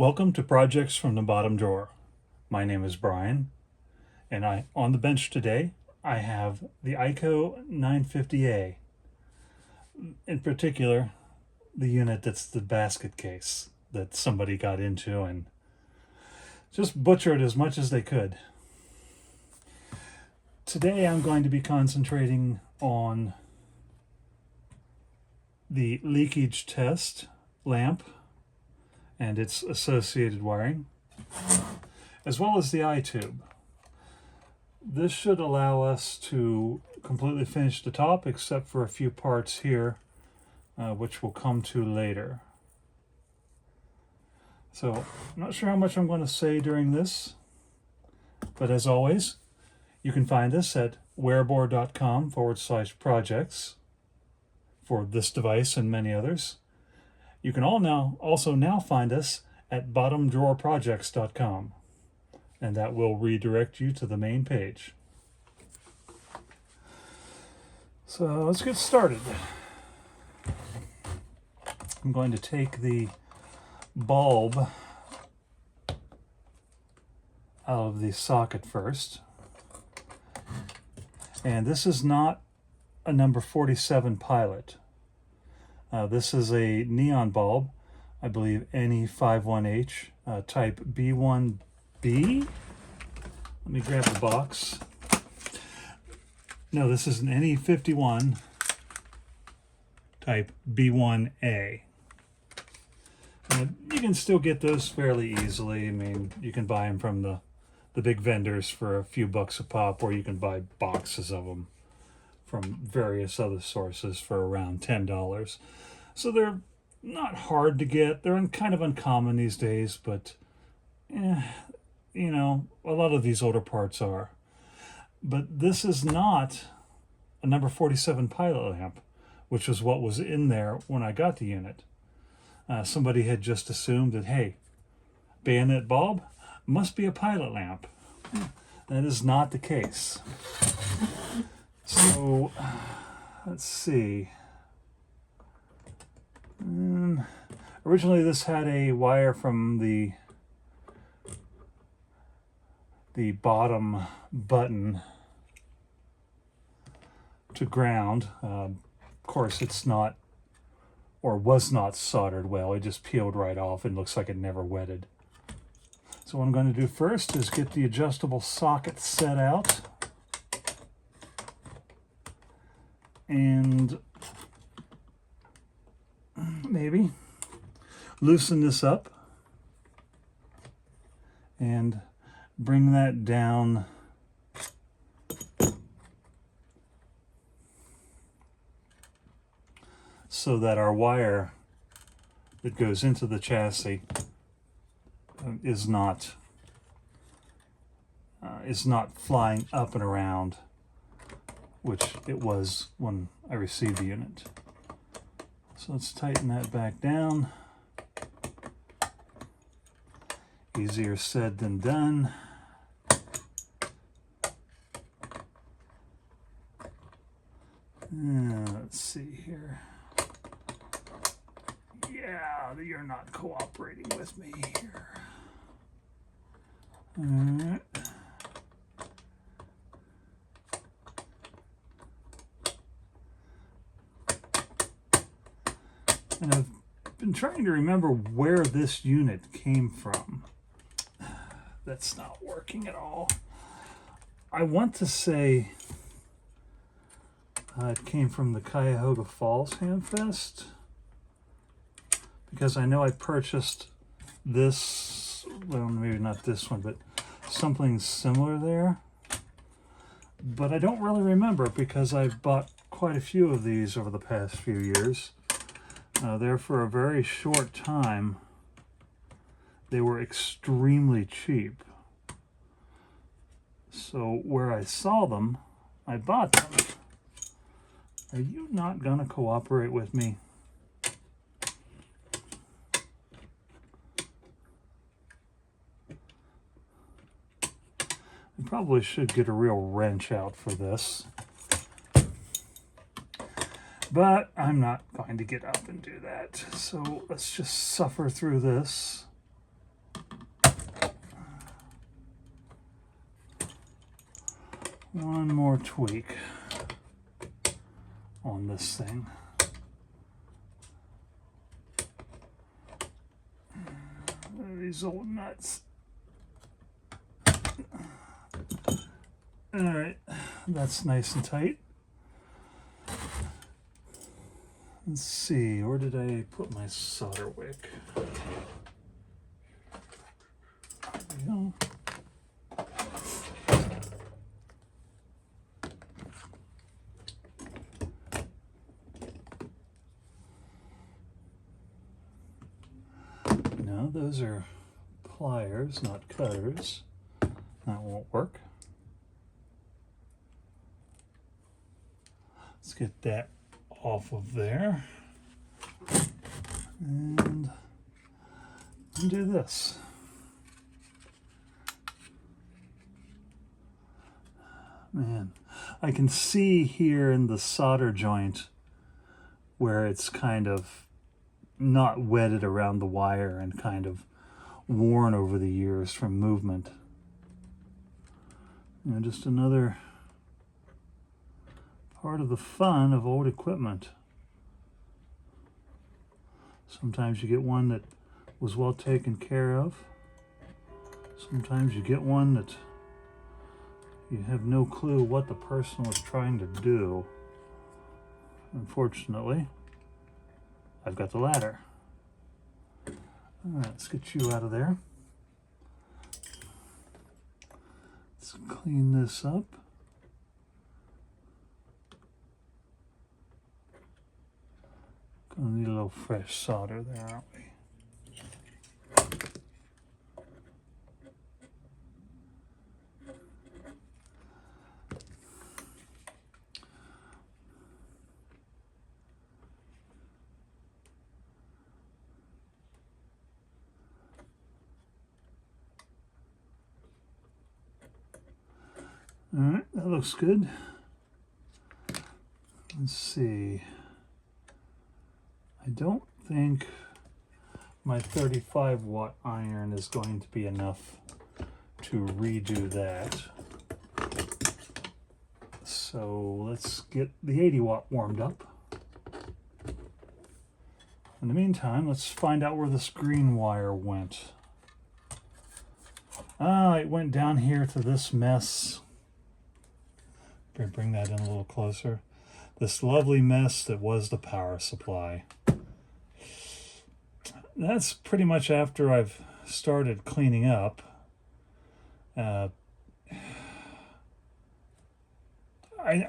Welcome to Projects from the Bottom Drawer. My name is Brian, and on the bench today I have the EICO 950A. In particular, the unit that's the basket case that somebody got into and just butchered as much as they could. Today I'm going to be concentrating on the leakage test lamp and its associated wiring, as well as the eye tube. This should allow us to completely finish the top, except for a few parts here, which we'll come to later. So, I'm not sure how much I'm going to say during this, but as always, you can find us at wearabore.com/projects for this device and many others. You can also now find us at bottomdrawerprojects.com, and that will redirect you to the main page. So let's get started. I'm going to take the bulb out of the socket first. And this is not a number 47 pilot. This is a neon bulb, I believe NE51H, type B1B. Let me grab the box. No, this is an NE51 type B1A. You can still get those fairly easily. I mean, you can buy them from the big vendors for a few bucks a pop, or you can buy boxes of them from various other sources for around $10. So they're not hard to get. They're kind of uncommon these days, but you know, a lot of these older parts are. But this is not a number 47 pilot lamp, which was what was in there when I got the unit. Somebody had just assumed that, hey, bayonet bulb must be a pilot lamp. That is not the case. So, let's see. Originally, this had a wire from the bottom button to ground. Of course, it's not, or was not soldered well. It just peeled right off and looks like it never wetted. So what I'm going to do first is get the adjustable socket set out and maybe loosen this up and bring that down so that our wire that goes into the chassis is not flying up and around, which it was when I received the unit. So let's tighten that back down. Easier said than done. Let's see here. Yeah, you're not cooperating with me here. All right. And I've been trying to remember where this unit came from. That's not working at all. I want to say it came from the Cuyahoga Falls Hamfest, because I know I purchased this, well, maybe not this one, but something similar there. But I don't really remember, because I've bought quite a few of these over the past few years. There for a very short time, they were extremely cheap. So where I saw them, I bought them. Are you not gonna cooperate with me? I probably should get a real wrench out for this. But I'm not going to get up and do that. So let's just suffer through this. one more tweak on this thing. These old nuts. All right, that's nice and tight. Let's see, where did I put my solder wick? There we go. No, those are pliers, not cutters. That won't work. Let's get that off of there and do this. Man, I can see here in the solder joint where it's kind of not wetted around the wire and kind of worn over the years from movement. You know, just another part of the fun of old equipment. Sometimes you get one that was well taken care of. Sometimes you get one that you have no clue what the person was trying to do. Unfortunately, I've got the latter. All right, let's get you out of there. Let's clean this up. Gonna need a little fresh solder there, aren't we? All right, that looks good. Let's see. I don't think my 35-watt iron is going to be enough to redo that. So let's get the 80-watt warmed up. In the meantime, let's find out where this green wire went. Ah, it went down here to this mess. Bring that in a little closer. This lovely mess that was the power supply. That's pretty much after I've started cleaning up. I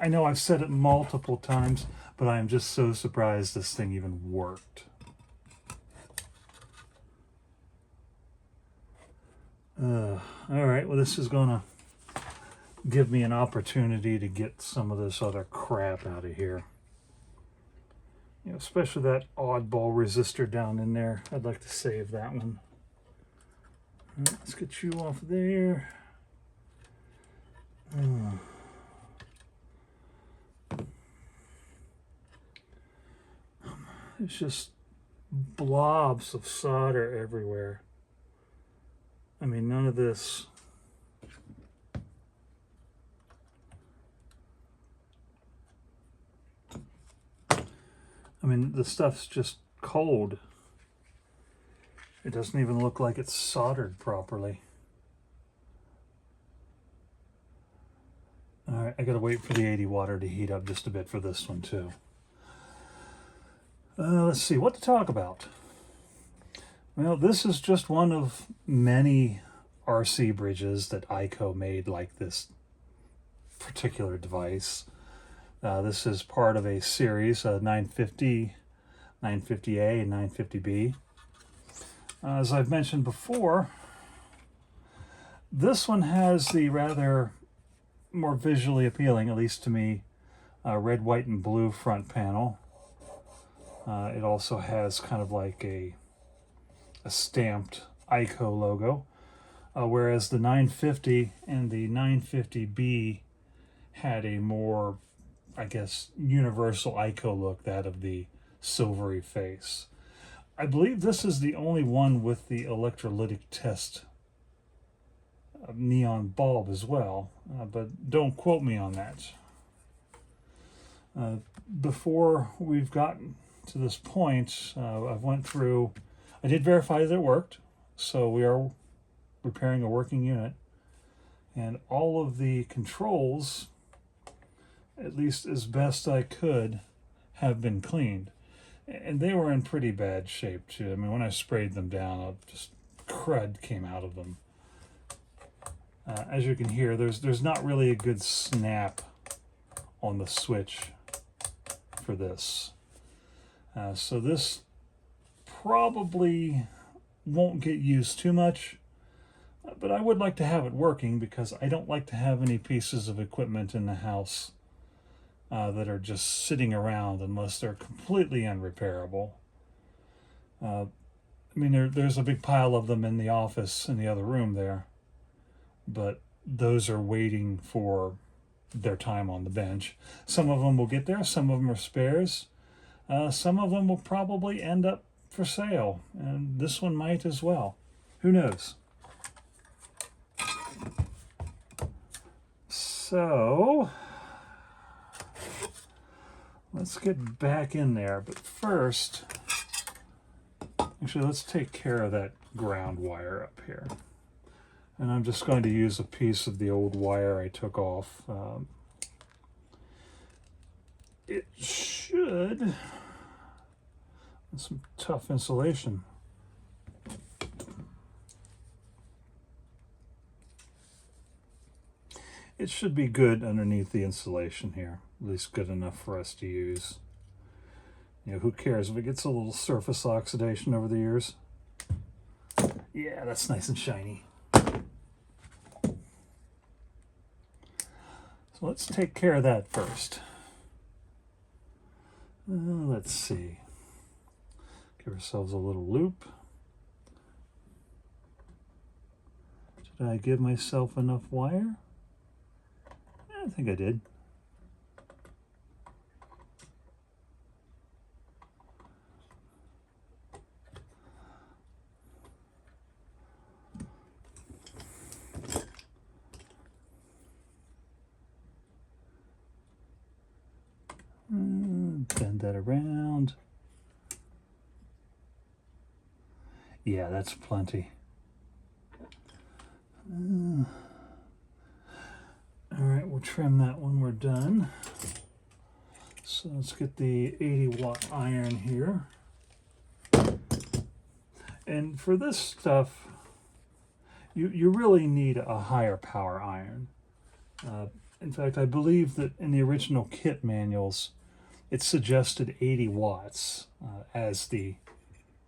know I've said it multiple times, but I am just so surprised this thing even worked. All right, well, this is gonna give me an opportunity to get some of this other crap out of here. You know, especially that oddball resistor down in there. I'd like to save that one. All right, let's get you off there. There's just blobs of solder everywhere. I mean, none of this. I mean, the stuff's just cold. It doesn't even look like it's soldered properly. All right, I gotta wait for the 80 water to heat up just a bit for this one too. Let's see, what to talk about. Well, this is just one of many RC bridges that EICO made like this particular device. This is part of a series, 950, 950A, and 950B. As I've mentioned before, this one has the rather more visually appealing, at least to me, red, white, and blue front panel. It also has kind of like a stamped EICO logo, whereas the 950 and the 950B had a more, I guess, universal EICO look, that of the silvery face. I believe this is the only one with the electrolytic test a neon bulb as well, but don't quote me on that. Before we've gotten to this point, I did verify that it worked, so we are repairing a working unit, and all of the controls, at least as best I could, have been cleaned. And they were in pretty bad shape too. I mean, when I sprayed them down, just crud came out of them. As you can hear, there's not really a good snap on the switch for this. So this probably won't get used too much, but I would like to have it working because I don't like to have any pieces of equipment in the house that are just sitting around unless they're completely unrepairable. I mean, there's a big pile of them in the office in the other room there, but those are waiting for their time on the bench. Some of them will get there, some of them are spares. Some of them will probably end up for sale, and this one might as well. Who knows? So let's get back in there, but first, actually, let's take care of that ground wire up here. And I'm just going to use a piece of the old wire I took off. It should, some tough insulation. It should be good underneath the insulation here, at least good enough for us to use. You know, who cares if it gets a little surface oxidation over the years? Yeah, that's nice and shiny. So let's take care of that first. Let's see. Give ourselves a little loop. Did I give myself enough wire? I think I did. Bend that around. Yeah, that's plenty. All right, we'll trim that when we're done. So let's get the 80-watt iron here. And for this stuff, you really need a higher power iron. In fact, I believe that in the original kit manuals, it suggested 80 watts as the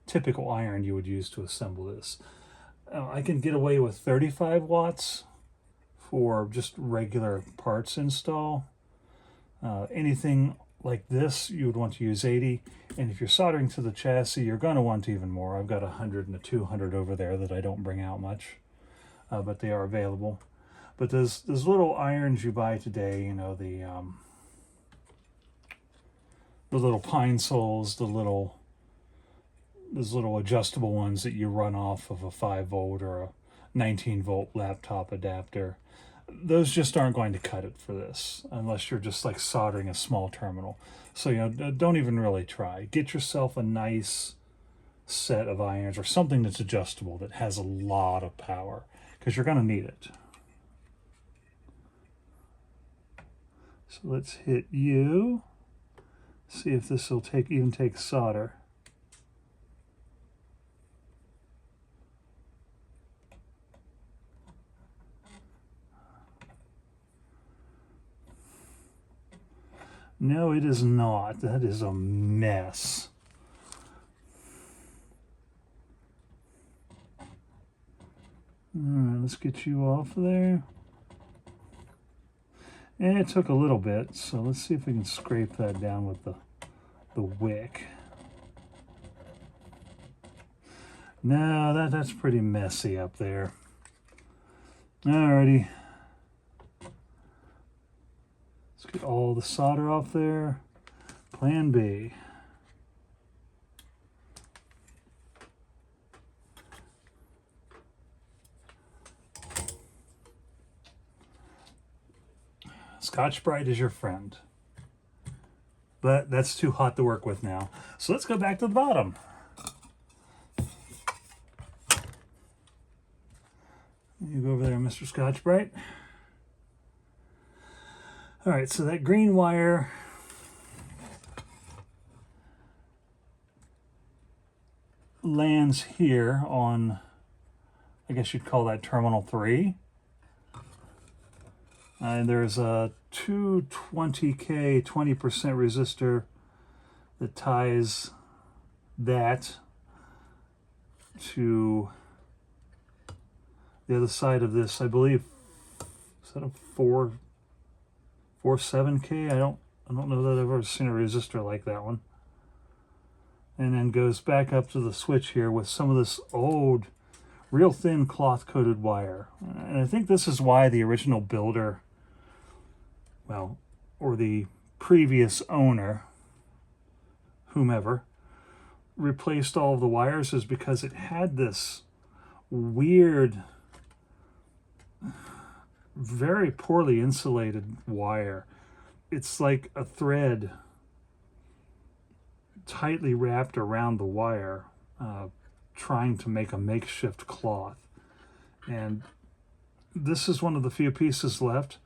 typical iron you would use to assemble this. I can get away with 35 watts for just regular parts install. Anything like this, you would want to use 80. And if you're soldering to the chassis, you're going to want even more. I've got 100 and a 200 over there that I don't bring out much, but they are available. But those little irons you buy today, you know, the little pine soles, those little adjustable ones that you run off of a 5-volt or a 19-volt laptop adapter, those just aren't going to cut it for this unless you're just like soldering a small terminal. So, you know, don't even really try. Get yourself a nice set of irons or something that's adjustable that has a lot of power, because you're going to need it. So let's hit U. See if this will even take solder. No, it is not. That is a mess. All right, let's get you off there. And it took a little bit, so let's see if we can scrape that down with the wick. No, that's pretty messy up there. Alrighty. Let's get all the solder off there. Plan B. Scotch-Brite is your friend. But that's too hot to work with now. So let's go back to the bottom. You go over there, Mr. Scotch-Brite. All right, so that green wire lands here on, I guess you'd call that terminal 3. And there's a 220K 20% resistor that ties that to the other side of this. I believe, is that a 47K? I don't know that I've ever seen a resistor like that one. And then goes back up to the switch here with some of this old, real thin cloth-coated wire. And I think this is why the original builder, well, or the previous owner, whomever, replaced all of the wires, is because it had this weird, very poorly insulated wire. It's like a thread tightly wrapped around the wire, trying to make a makeshift cloth. And this is one of the few pieces left.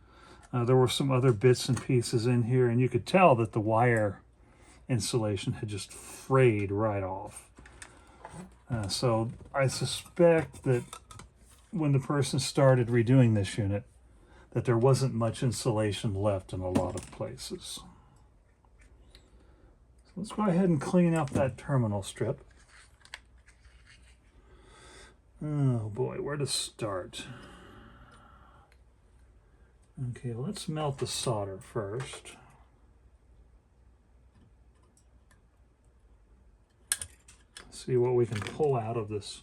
There were some other bits and pieces in here, and you could tell that the wire insulation had just frayed right off. So I suspect that when the person started redoing this unit, that there wasn't much insulation left in a lot of places. So let's go ahead and clean up that terminal strip. Oh boy, where to start? Okay, let's melt the solder first. See what we can pull out of this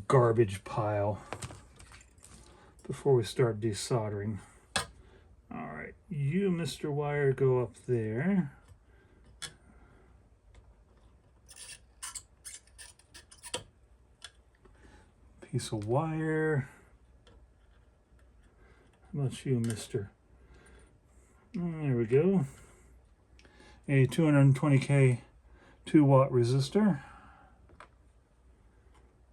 garbage pile before we start desoldering. All right, you, Mr. Wire, go up there. Piece of wire. How about you, Mr.? There we go. A 220K 2-watt resistor.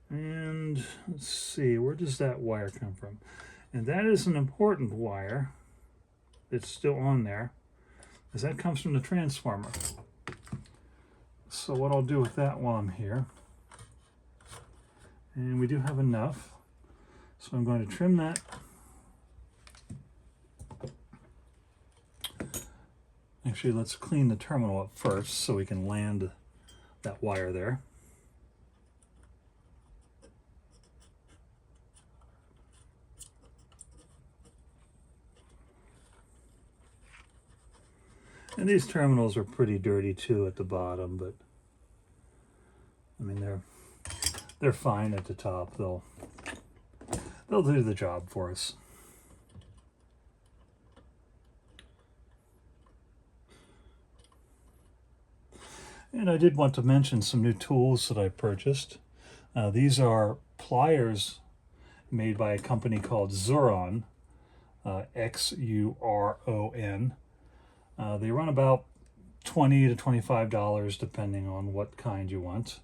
And let's see, where does that wire come from? And that is an important wire that's still on there, because that comes from the transformer. So what I'll do with that while I'm here, and we do have enough, so I'm going to trim that. Actually, let's clean the terminal up first so we can land that wire there. And these terminals are pretty dirty too at the bottom, but I mean they're fine at the top. They'll do the job for us. And I did want to mention some new tools that I purchased. These are pliers made by a company called Xuron, Xuron. They run about $20 to $25 depending on what kind you want.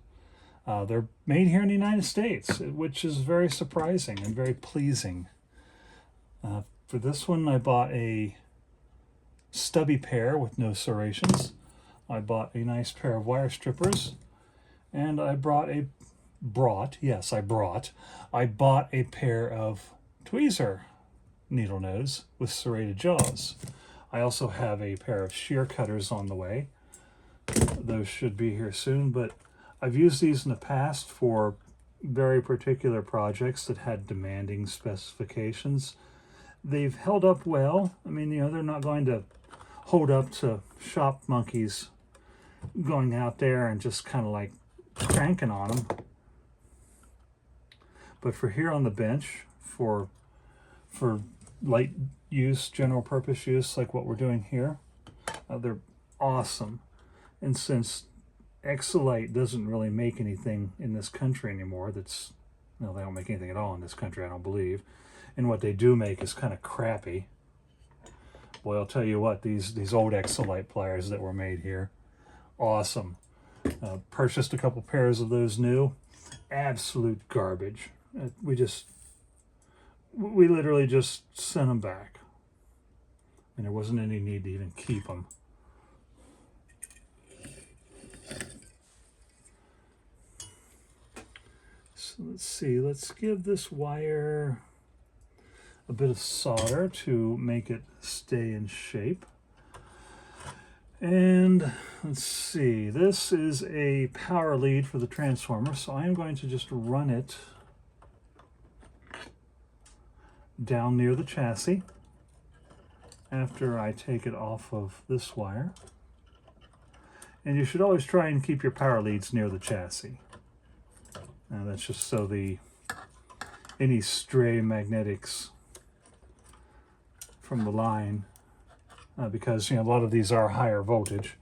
They're made here in the United States, which is very surprising and very pleasing. For this one, I bought a stubby pair with no serrations. I bought a nice pair of wire strippers, and I bought a pair of tweezer needle nose with serrated jaws. I also have a pair of shear cutters on the way. Those should be here soon, but I've used these in the past for very particular projects that had demanding specifications. They've held up well. I mean, they're not going to hold up to shop monkeys going out there and just kind of like cranking on them. But for here on the bench, for light use, general purpose use, like what we're doing here, they're awesome. And since Exolite doesn't really make anything in this country anymore, they don't make anything at all in this country, I don't believe. And what they do make is kind of crappy. Boy, I'll tell you what, these old Exolite pliers that were made here, awesome. Purchased a couple pairs of those new. Absolute garbage. We literally just sent them back. And there wasn't any need to even keep them. So let's see, let's give this wire a bit of solder to make it stay in shape. And let's see, this is a power lead for the transformer, so I am going to just run it down near the chassis after I take it off of this wire. And you should always try and keep your power leads near the chassis. Now that's just so any stray magnetics from the line, because a lot of these are higher voltage,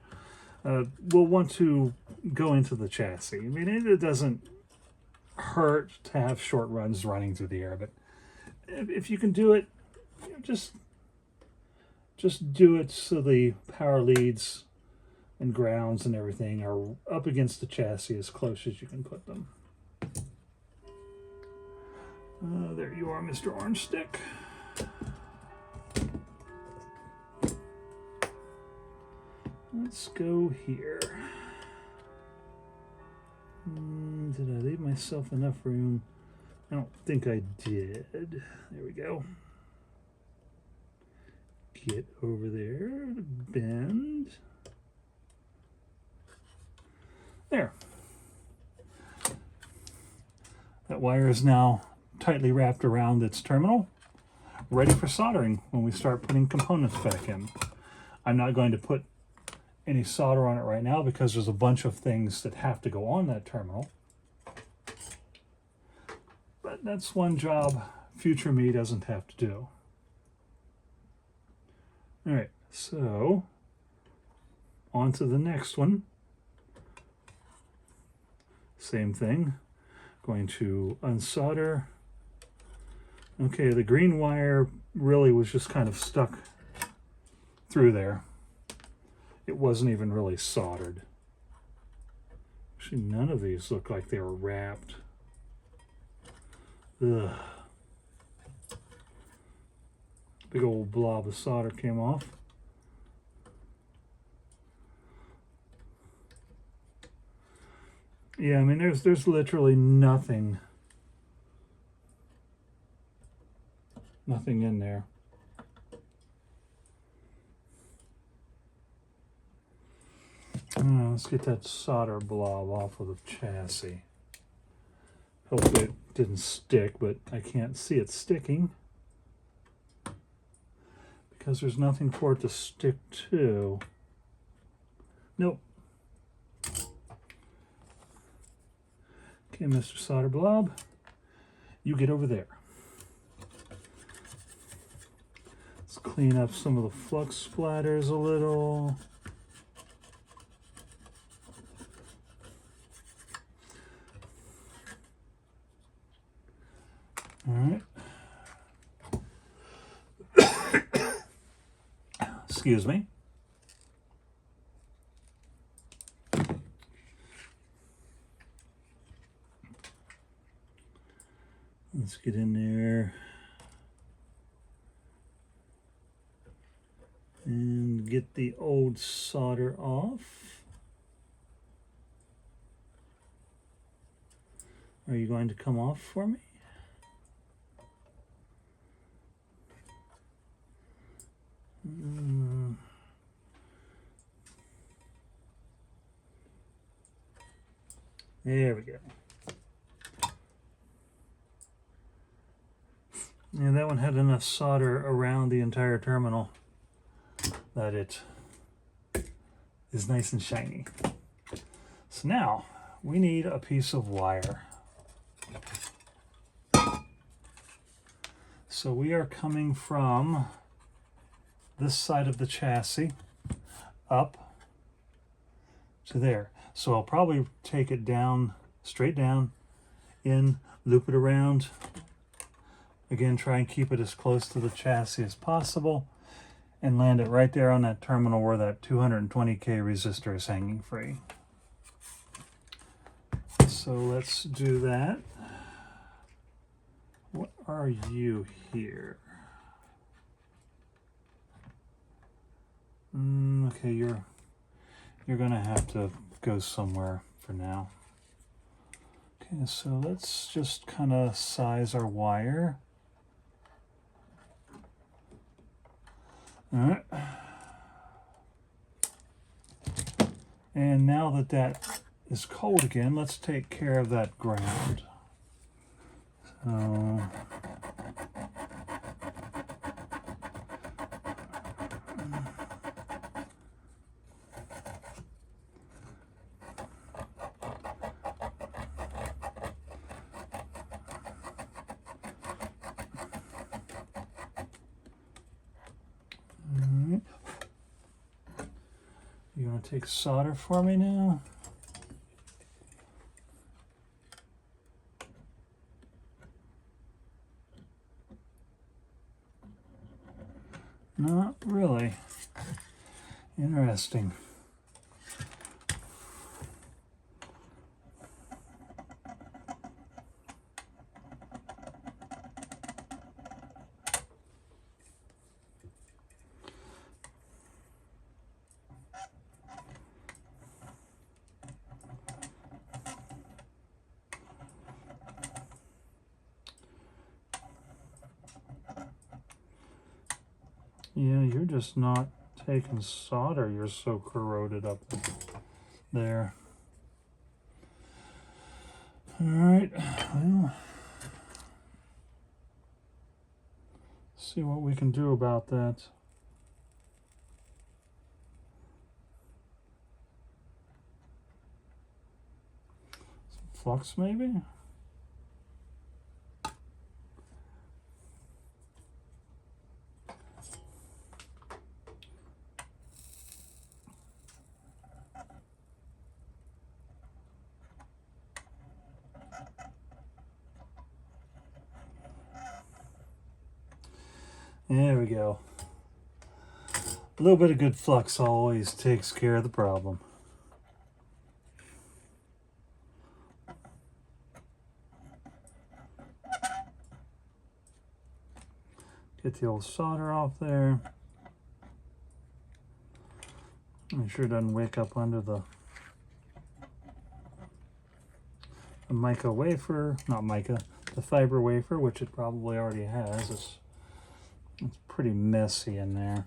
will want to go into the chassis. I mean, it doesn't hurt to have short runs running through the air, but if you can do it, just do it so the power leads and grounds and everything are up against the chassis as close as you can put them. There you are, Mr. Orange Stick. Let's go here. Did I leave myself enough room? I don't think I did. There we go. Get over there, bend. There. That wire is now tightly wrapped around its terminal, ready for soldering when we start putting components back in. I'm not going to put any solder on it right now because there's a bunch of things that have to go on that terminal. But that's one job future me doesn't have to do. All right, so on to the next one. Same thing. Going to unsolder. Okay, the green wire really was just kind of stuck through there. It wasn't even really soldered. Actually, none of these look like they were wrapped. Ugh. Big old blob of solder came off. Yeah, I mean, there's literally nothing in there. Let's get that solder blob off of the chassis. Hopefully it didn't stick, but I can't see it sticking because there's nothing for it to stick to. Nope. Okay, Mr. Solder Blob, you get over there. Let's clean up some of the flux splatters a little. All right. Excuse me. Let's get in there and get the old solder off. Are you going to come off for me? There we go. And that one had enough solder around the entire terminal that it is nice and shiny. So now we need a piece of wire. So we are coming from this side of the chassis up to there. So I'll probably take it down, straight down, in, loop it around. Again, try and keep it as close to the chassis as possible. and land it right there on that terminal where that 220K resistor is hanging free. So let's do that. What are you here? Okay, you're gonna have to go somewhere for now. Okay, so let's just kind of size our wire. All right. And now that that is cold again, let's take care of that ground. So you want to take solder for me now? Not really. Interesting. Yeah, you're just not taking solder. You're so corroded up there. All right, well, see what we can do about that. Some flux, maybe? There we go. A little bit of good flux always takes care of the problem. Get the old solder off there. Make sure it doesn't wake up under the mica wafer, not mica, the fiber wafer, which it probably already has. It's pretty messy in there.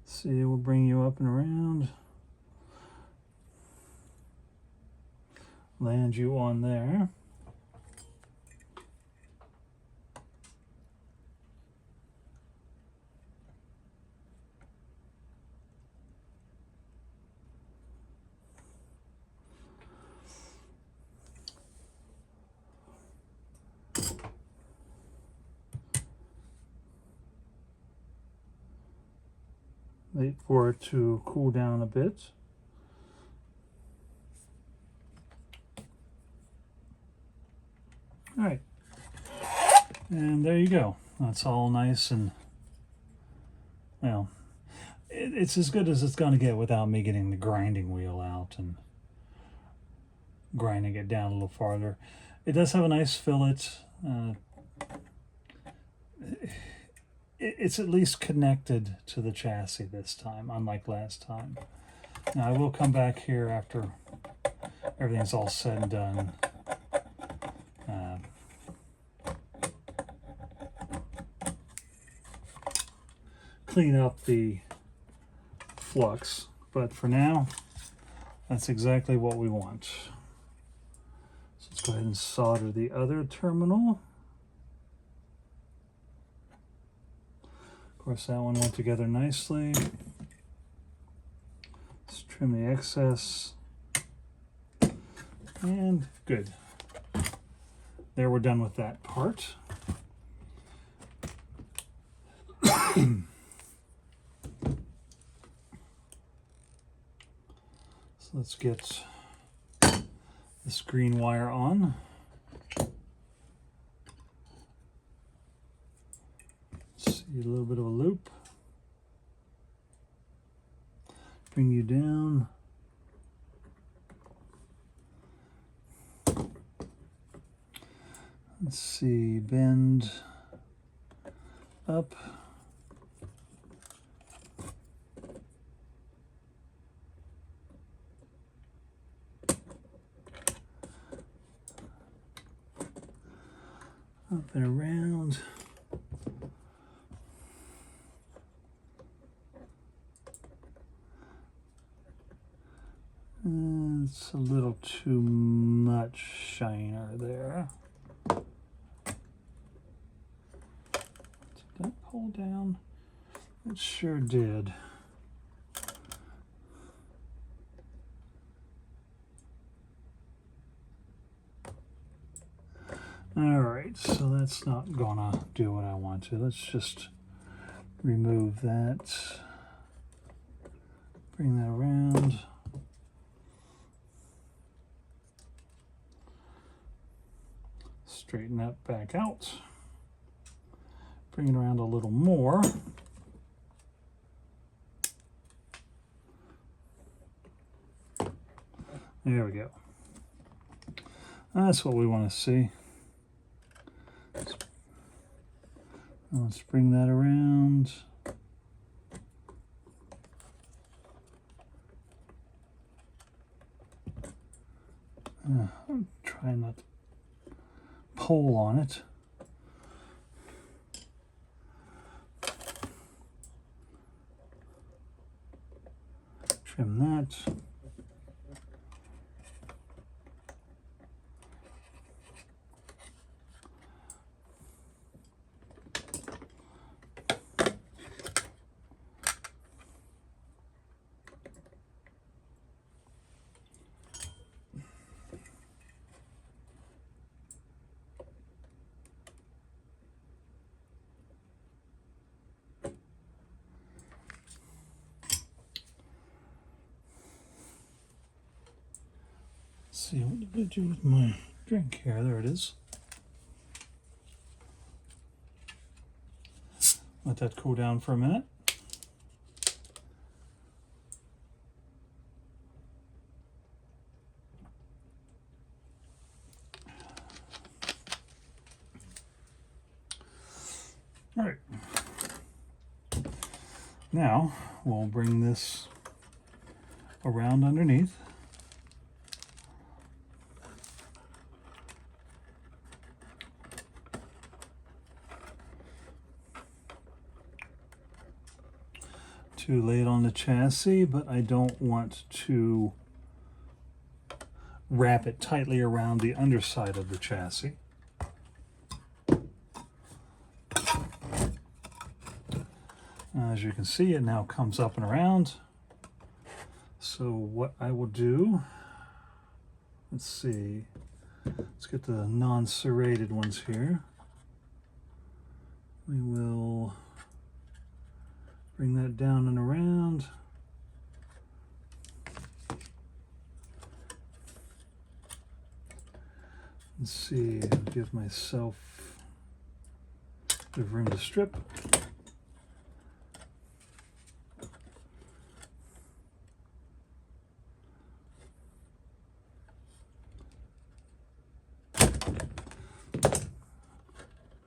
See, we'll bring you up and around. Land you on there. Wait for it to cool down a bit. All right, and there you go. That's all nice and, well, it's as good as it's going to get without me getting the grinding wheel out and grinding it down a little farther. It does have a nice fillet. It's at least connected to the chassis this time, unlike last time. Now I will come back here after everything's all said and done. Clean up the flux, but for now, that's exactly what we want. So let's go ahead and solder the other terminal. Of course, that one went together nicely. Let's trim the excess. And good. There, we're done with that part. So let's get this green wire on. See a little bit of a loop. Bring you down. Let's see, bend up. Up and around. It's a little too much shiner there. Did that pull down? It sure did. All right, so that's not gonna do what I want to. Let's just remove that. Bring that around. Straighten that back out. Bring it around a little more. There we go. That's what we want to see. Let's bring that around. I'm trying not to pull on it. Trim that. Let's see, what did I do with my drink here? There it is. Let that cool down for a minute. All right. Now we'll bring this around underneath. To lay it on the chassis, but I don't want to wrap it tightly around the underside of the chassis. As you can see, it now comes up and around. So what I will do, let's see, let's get the non-serrated ones here. We will bring that down and around. Let's see, give myself a bit of room to strip.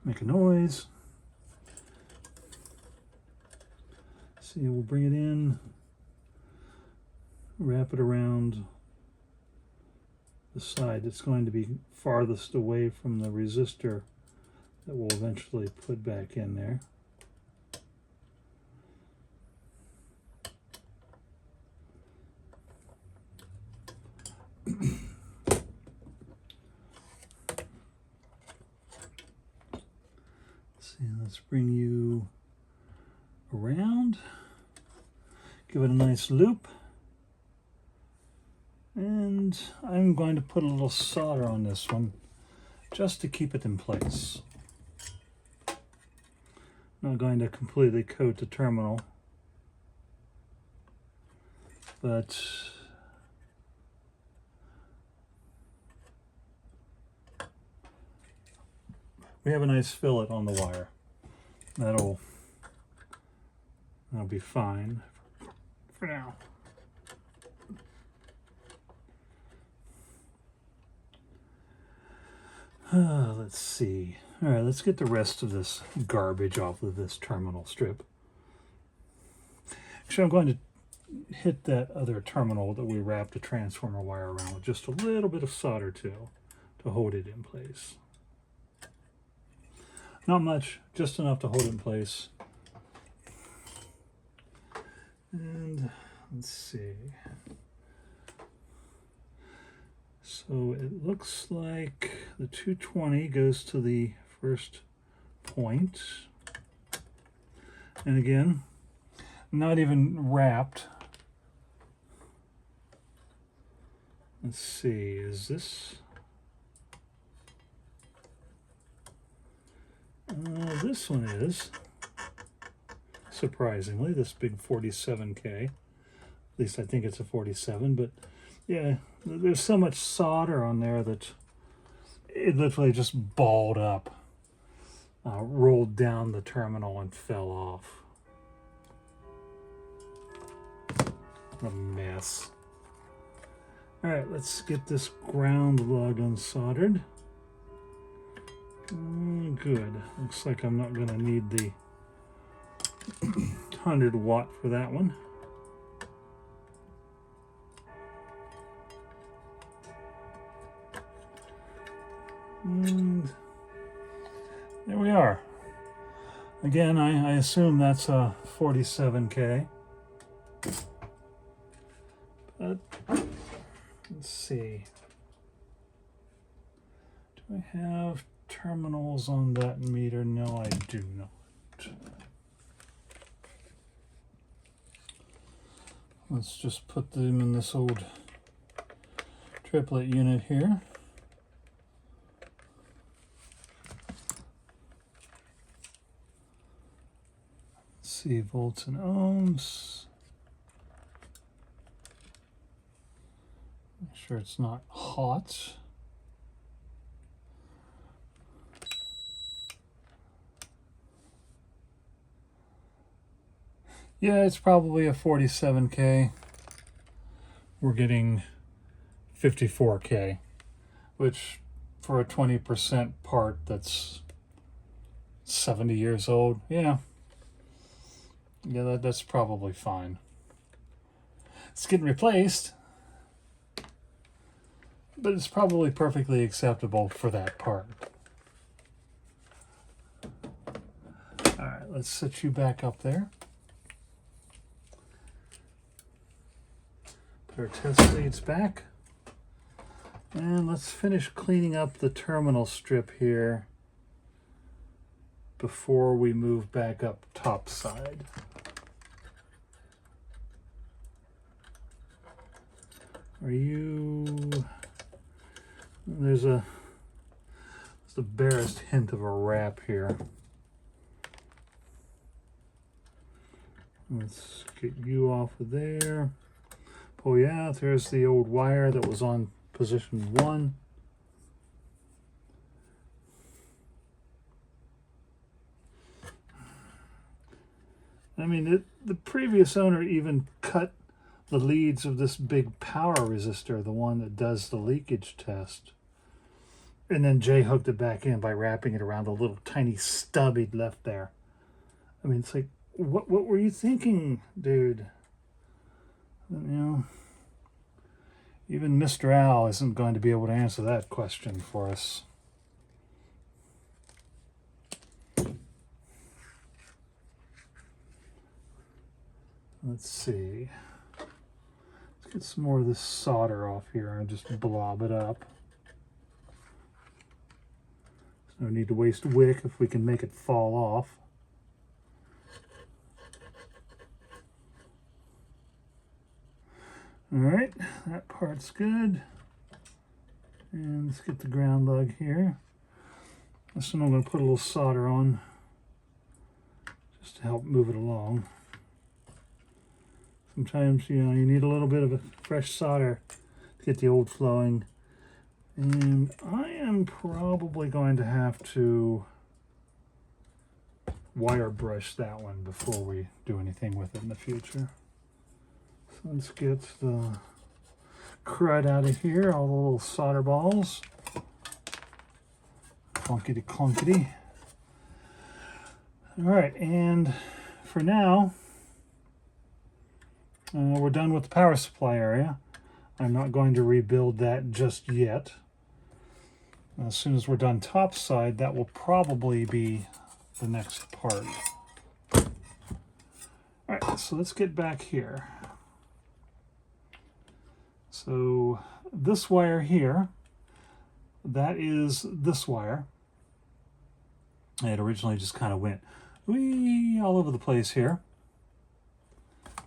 Make a noise. See, we'll bring it in, wrap it around the side that's going to be farthest away from the resistor that we'll eventually put back in there. See, let's bring you around. Give it a nice loop, and I'm going to put a little solder on this one just to keep it in place. Not going to completely coat the terminal, but we have a nice fillet on the wire. That'll be fine for now. Let's see. All right, let's get the rest of this garbage off of this terminal strip. Actually, I'm going to hit that other terminal that we wrapped the transformer wire around with just a little bit of solder to hold it in place. Not much, just enough to hold it in place. And let's see. So it looks like the 220 goes to the first point. And again, not even wrapped. Let's see, is this? This one is, surprisingly, this big 47K. At least I think it's a 47, but yeah, there's so much solder on there that it literally just balled up, rolled down the terminal and fell off. What a mess. All right, let's get this ground lug unsoldered. Good. Looks like I'm not going to need the 100 watt for that one. And there we are. Again, I assume that's a 47K. But let's see. Do I have terminals on that meter? No, I do not. Let's just put them in this old triplet unit here. Let's see, volts and ohms. Make sure it's not hot. Yeah, it's probably a 47K. We're getting 54K, which for a 20% part that's 70 years old, yeah, that's probably fine. It's getting replaced, but it's probably perfectly acceptable for that part. All right, let's set you back up there. Put our test leads back. And let's finish cleaning up the terminal strip here before we move back up topside. There's the barest hint of a wrap here. Let's get you off of there. Oh yeah, there's the old wire that was on position 1. I mean, the previous owner even cut the leads of this big power resistor, the one that does the leakage test. And then Jay hooked it back in by wrapping it around a little tiny stub he'd left there. I mean, it's like, what were you thinking, dude? You know, even Mr. Al isn't going to be able to answer that question for us. Let's see. Let's get some more of this solder off here and just blob it up. No need to waste wick if we can make it fall off. All right, that part's good. And let's get the ground lug here. This one I'm going to put a little solder on just to help move it along. Sometimes, you know, you need a little bit of a fresh solder to get the old flowing. And I am probably going to have to wire brush that one before we do anything with it in the future. So let's get the crud out of here, all the little solder balls. Clunkety clunkety. All right, and for now, we're done with the power supply area. I'm not going to rebuild that just yet. As soon as we're done topside, that will probably be the next part. All right, so let's get back here. So this wire here, that is this wire. It originally just kind of went wee all over the place here.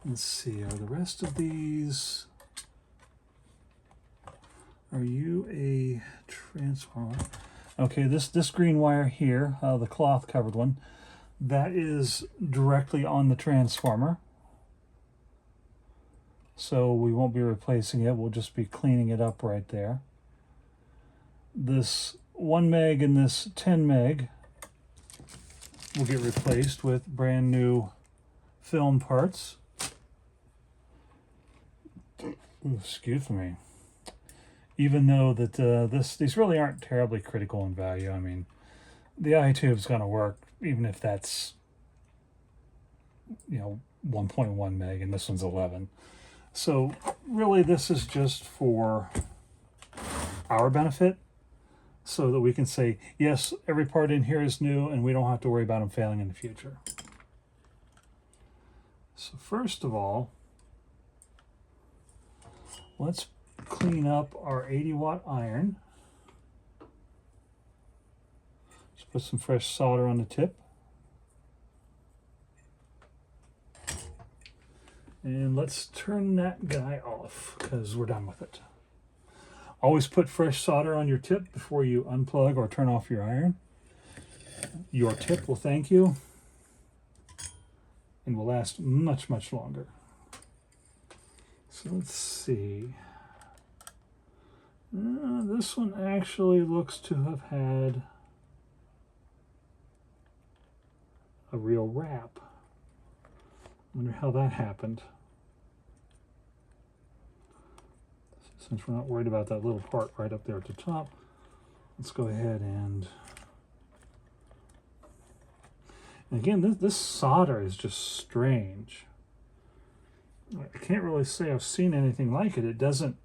Let's see, are the rest of these, are you a transformer? Okay, this green wire here, the cloth covered one, that is directly on the transformer. So we won't be replacing it, we'll just be cleaning it up right there. This 1 meg and this 10 meg will get replaced with brand new film parts. Ooh, excuse me. Even though that these really aren't terribly critical in value. I mean, the eye tube's going to work even if that's, you know, 1.1 meg and this one's 11. So really this is just for our benefit, so that we can say, yes, every part in here is new and we don't have to worry about them failing in the future. So first of all, let's clean up our 80-watt iron. Just put some fresh solder on the tip. And let's turn that guy off because we're done with it. Always put fresh solder on your tip before you unplug or turn off your iron. Your tip will thank you and will last much, much longer. So let's see. This one actually looks to have had a real wrap. Wonder how that happened. Since we're not worried about that little part right up there at the top, let's go ahead and again, this solder is just strange. I can't really say I've seen anything like it. It doesn't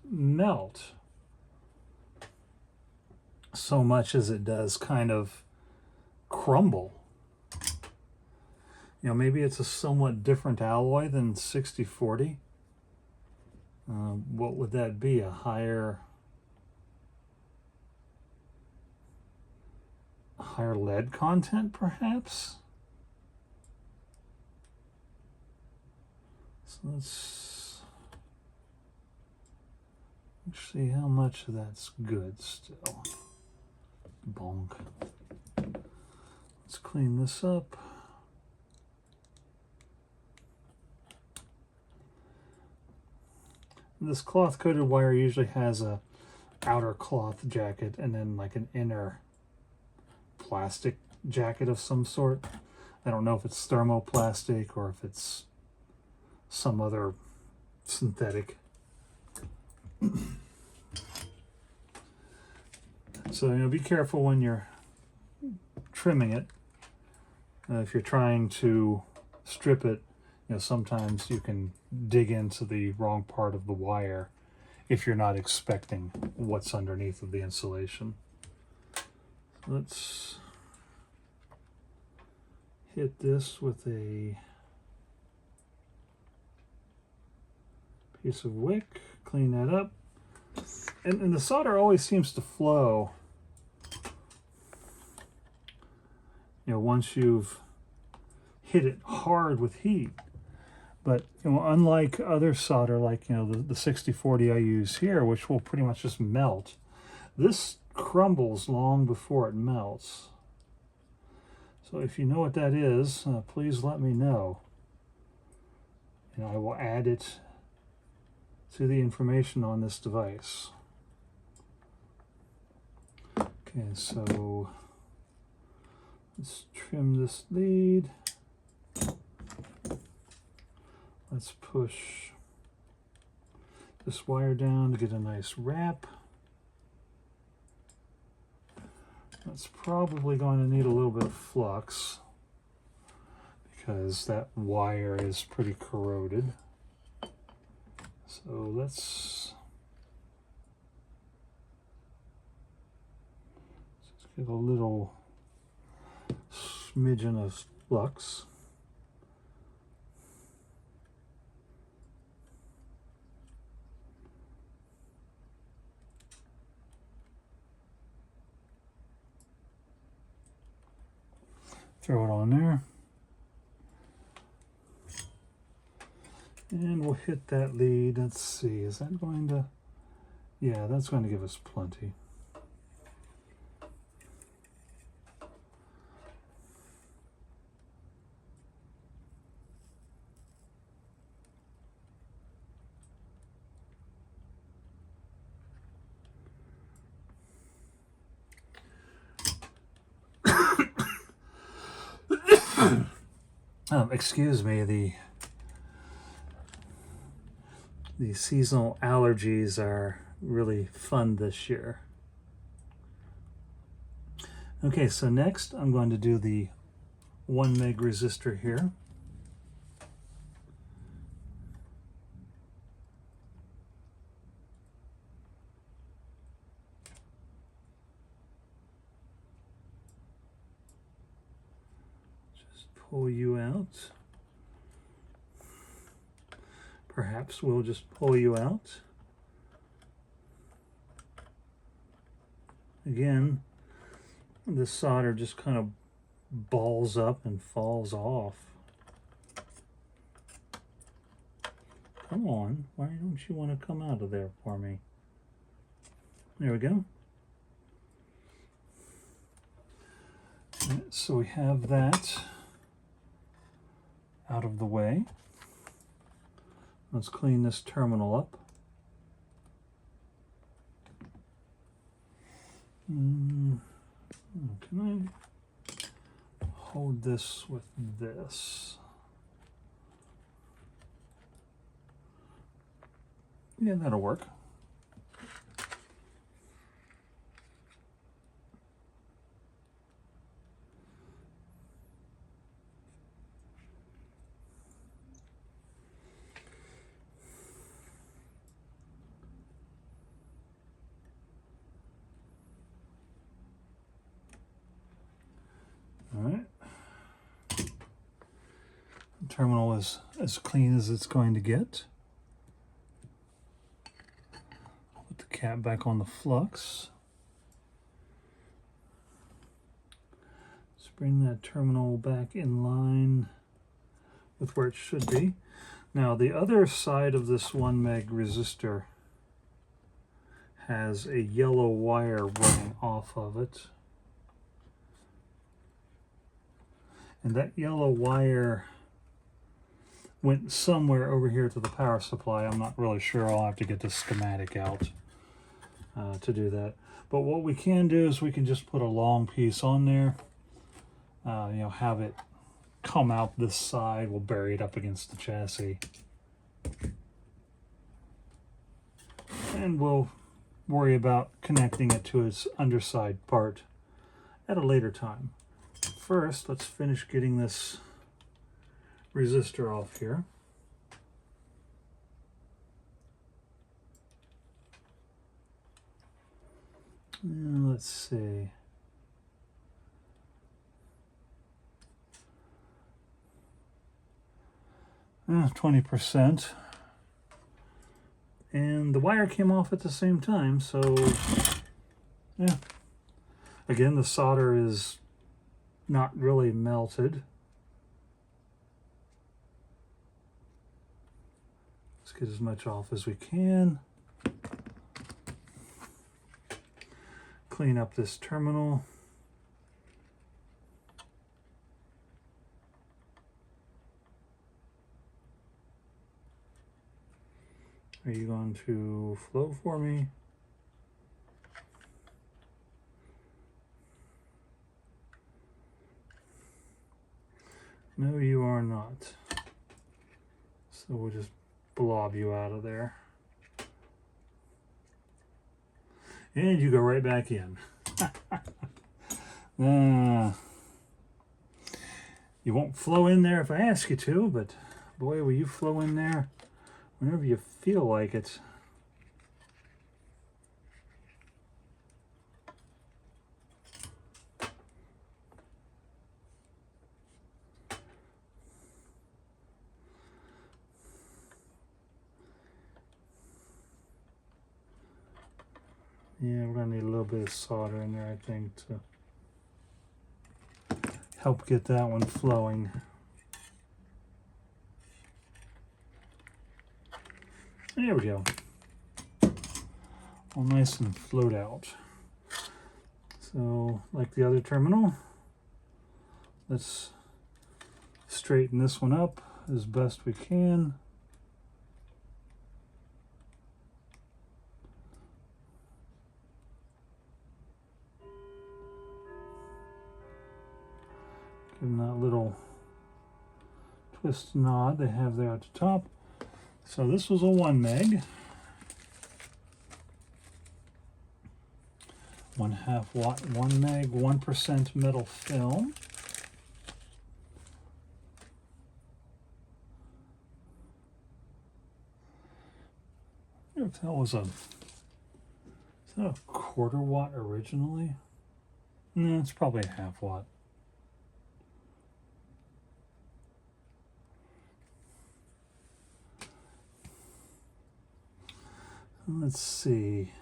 melt so much as it does kind of crumble. You know, maybe it's a somewhat different alloy than 6040. What would that be? A higher lead content, perhaps? So let's see how much of that's good still. Bonk. Let's clean this up. This cloth coated wire usually has a outer cloth jacket and then like an inner plastic jacket of some sort. I don't know if it's thermoplastic or if it's some other synthetic. So, you know, be careful when you're trimming it. If you're trying to strip it, you know, sometimes you can dig into the wrong part of the wire if you're not expecting what's underneath of the insulation. Let's hit this with a piece of wick, clean that up. And the solder always seems to flow, you know, once you've hit it hard with heat. But, you know, unlike other solder, like, you know, the 6040 I use here, which will pretty much just melt, this crumbles long before it melts. So So if you know what that is, please let me know. And I will add it to the information on this device. Okay, so let's trim this lead. Let's push this wire down to get a nice wrap. That's probably going to need a little bit of flux because that wire is pretty corroded. So let's get a little smidgen of flux. Throw it on there. And we'll hit that lead. Let's see, is that going to, yeah, that's going to give us plenty. Excuse me, the seasonal allergies are really fun this year. Okay, so next I'm going to do the 1 meg resistor here. Just pull you out. Perhaps we'll just pull you out. Again, the solder just kind of balls up and falls off. Come on, why don't you want to come out of there for me? There we go. All right, so we have that out of the way. Let's clean this terminal up. Can I hold this with this? Yeah, that'll work. All right. The terminal is as clean as it's going to get. Put the cap back on the flux. Let's bring that terminal back in line with where it should be. Now the other side of this 1 meg resistor has a yellow wire running off of it. And that yellow wire went somewhere over here to the power supply. I'm not really sure. I'll have to get the schematic out to do that. But what we can do is we can just put a long piece on there. You know, have it come out this side. We'll bury it up against the chassis. And we'll worry about connecting it to its underside part at a later time. First, let's finish getting this resistor off here. Now, let's see. Ah, 20%. And the wire came off at the same time, so yeah. Again, the solder is not really melted. Let's get as much off as we can. Clean up this terminal. Are you going to flow for me? No, you are not. So we'll just blob you out of there. And you go right back in. You won't flow in there if I ask you to, but boy, will you flow in there whenever you feel like it. Yeah, we're going to need a little bit of solder in there, I think, to help get that one flowing. There we go. All nice and flowed out. So, like the other terminal, let's straighten this one up as best we can. Give them that little twist nod they have there at the top. So this was a 1 meg. 1/2 watt, 1 meg, 1% metal film. I wonder if that was is that a 1/4 watt originally? No, it's probably a 1/2 watt. Let's see.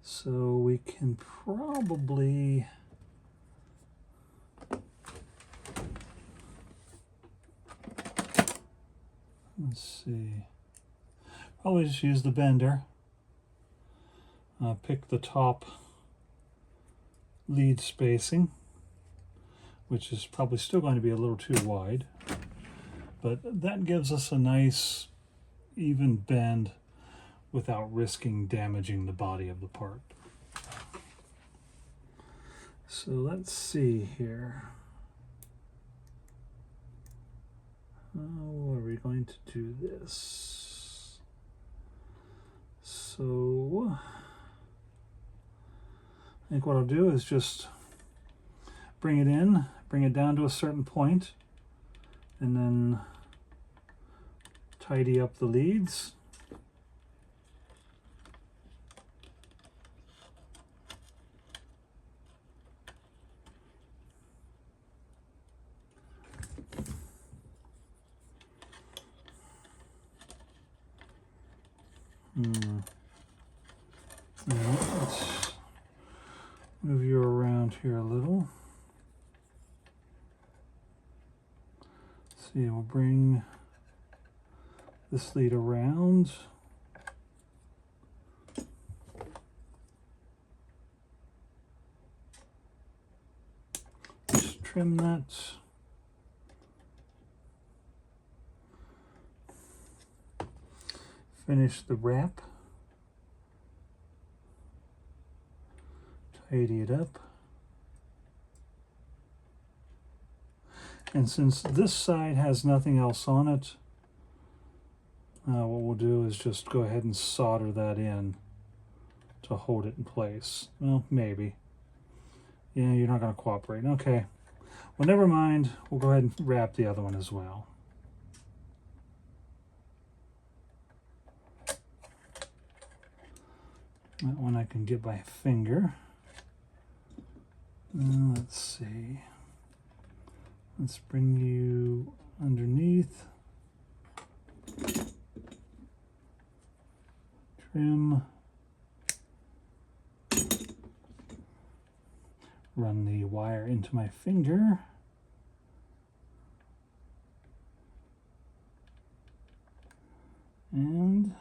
So we can probably probably just use the bender. Pick the top lead spacing, which is probably still going to be a little too wide, but that gives us a nice even bend without risking damaging the body of the part. So let's see here. How are we going to do this? So I think what I'll do is just bring it down to a certain point, and then tidy up the leads. Now, let's move you around here a little. Let's see, we'll bring this lead around. Just trim that. Finish the wrap. Tidy it up. And since this side has nothing else on it, what we'll do is just go ahead and solder that in to hold it in place. Well, maybe. Yeah, you're not going to cooperate. Okay. Well, never mind. We'll go ahead and wrap the other one as well. That one I can get by finger. Let's see. Let's bring you underneath. Trim. Run the wire into my finger. And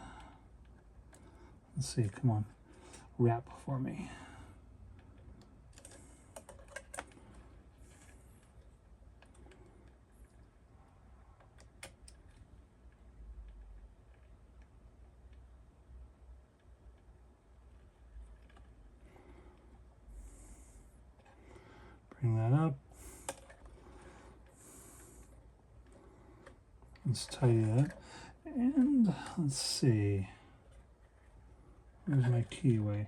let's see, come on, wrap for me. Bring that up. Let's tidy that. And let's see. Where's my keyway?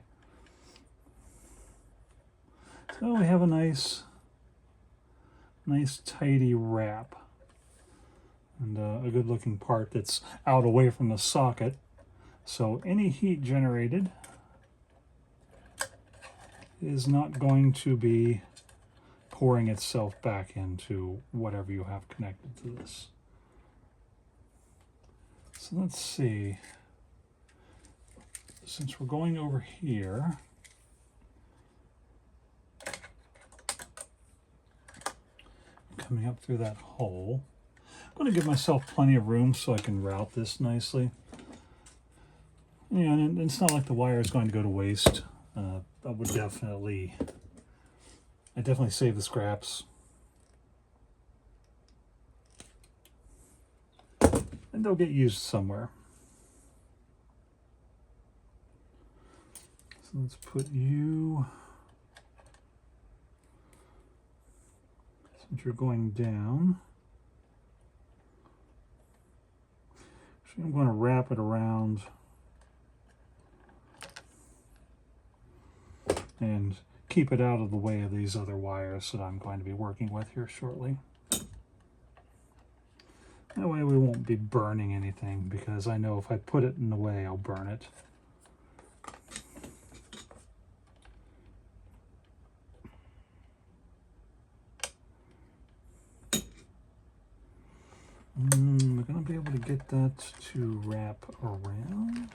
So we have a nice tidy wrap. And a good looking part that's out away from the socket. So any heat generated is not going to be pouring itself back into whatever you have connected to this. So let's see. Since we're going over here, coming up through that hole, I'm going to give myself plenty of room so I can route this nicely. And it's not like the wire is going to go to waste. I would definitely save the scraps. And they'll get used somewhere. So let's put you, since you're going down, actually I'm going to wrap it around and keep it out of the way of these other wires that I'm going to be working with here shortly. That way we won't be burning anything, because I know if I put it in the way, I'll burn it. We're going to be able to get that to wrap around.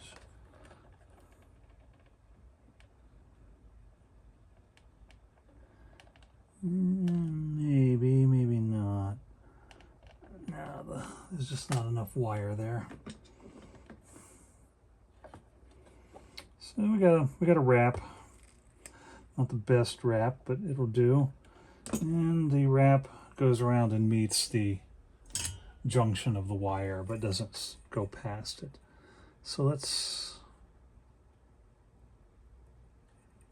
Maybe, maybe not. No, there's just not enough wire there. So we got a wrap. Not the best wrap, but it'll do. And the wrap goes around and meets the junction of the wire, but doesn't go past it. So let's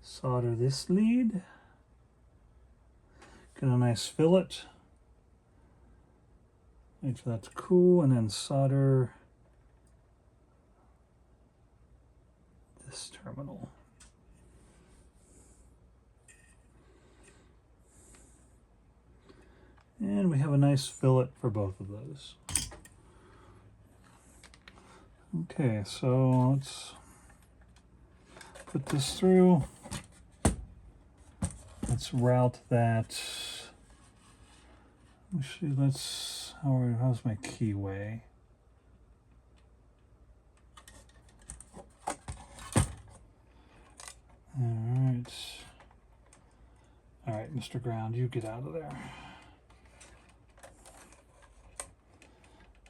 solder this lead. Get a nice fillet. Wait for that to cool, and then solder this terminal. And we have a nice fillet for both of those. Okay, so let's put this through. Let's route that. Actually, how's my keyway? All right, Mr. Ground, you get out of there.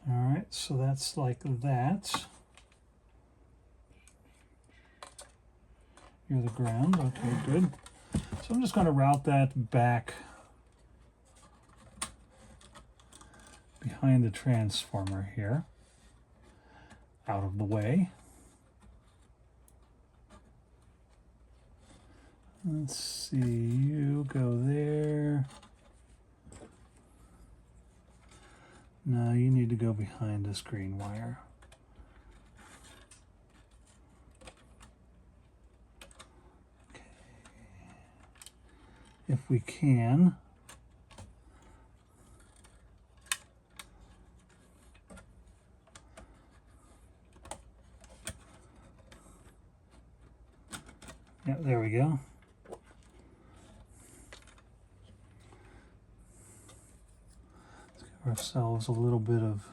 All right, so that's like that. You're the ground, okay, good. So I'm just going to route that back behind the transformer here, out of the way. Let's see, you go there. No, you need to go behind this green wire. Okay. If we can. Yeah, there we go. Ourselves a little bit of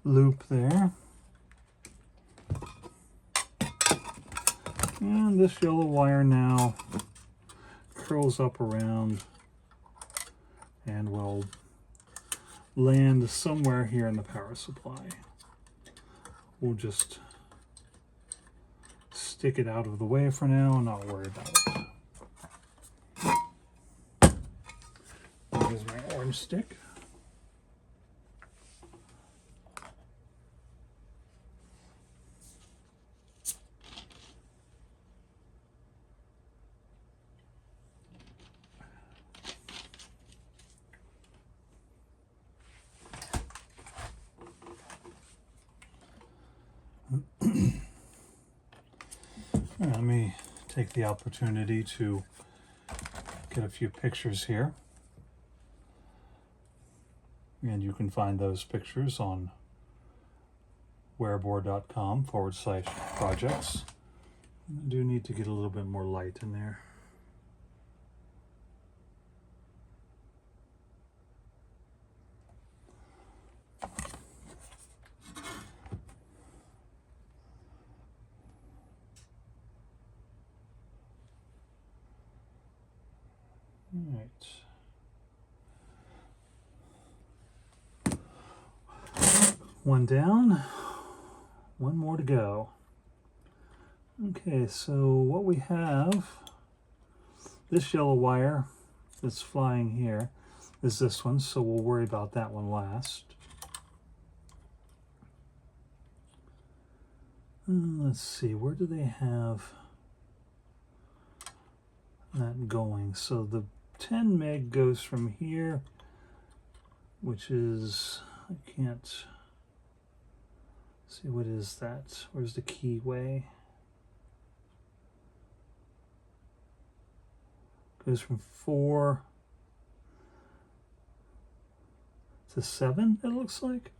loop there. And this yellow wire now curls up around and will land somewhere here in the power supply. We'll just stick it out of the way for now and not worry about it. Here's my orange stick. Let me take the opportunity to get a few pictures here. And you can find those pictures on wearboard.com/projects. I do need to get a little bit more light in there. All right. One down, one more to go. Okay, so what we have, this yellow wire that's flying here is this one, so we'll worry about that one last. Let's see, where do they have that going? So the 10 meg goes from here, which is, I can't see, what is that? Where's the keyway? Goes from 4 to 7, it looks like.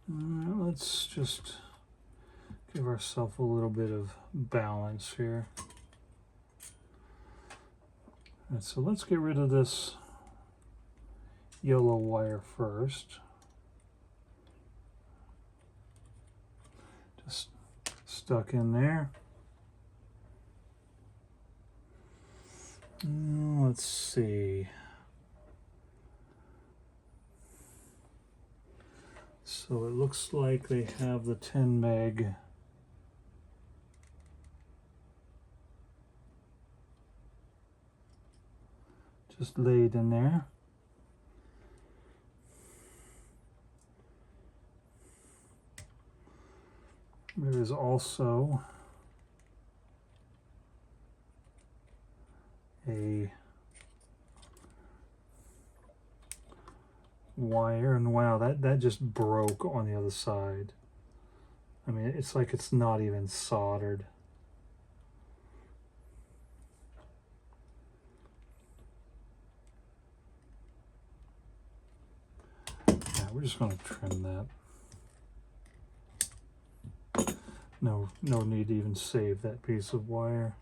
Let's just give ourselves a little bit of balance here. All right, so let's get rid of this yellow wire first. Just stuck in there. Let's see. So it looks like they have the 10 meg just laid in there. There is also a wire, and wow, that just broke on the other side. I mean, it's like it's not even soldered. Yeah, we're just going to trim that. No need to even save that piece of wire.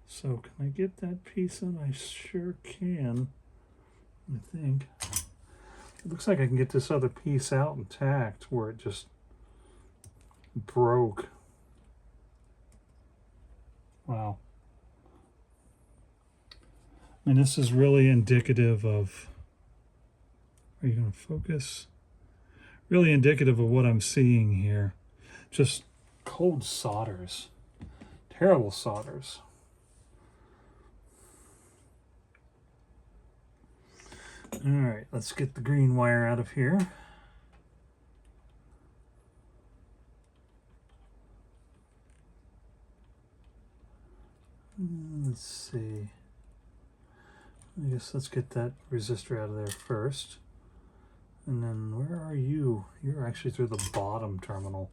So can I get that piece in? I sure can, I think. It looks like I can get this other piece out intact where it just broke. Wow. I mean, this is really indicative of, are you going to focus? Really indicative of what I'm seeing here. Just cold solders. Terrible solders. All right, let's get the green wire out of here. Let's see. I guess let's get that resistor out of there first. And then where are you? You're actually through the bottom terminal.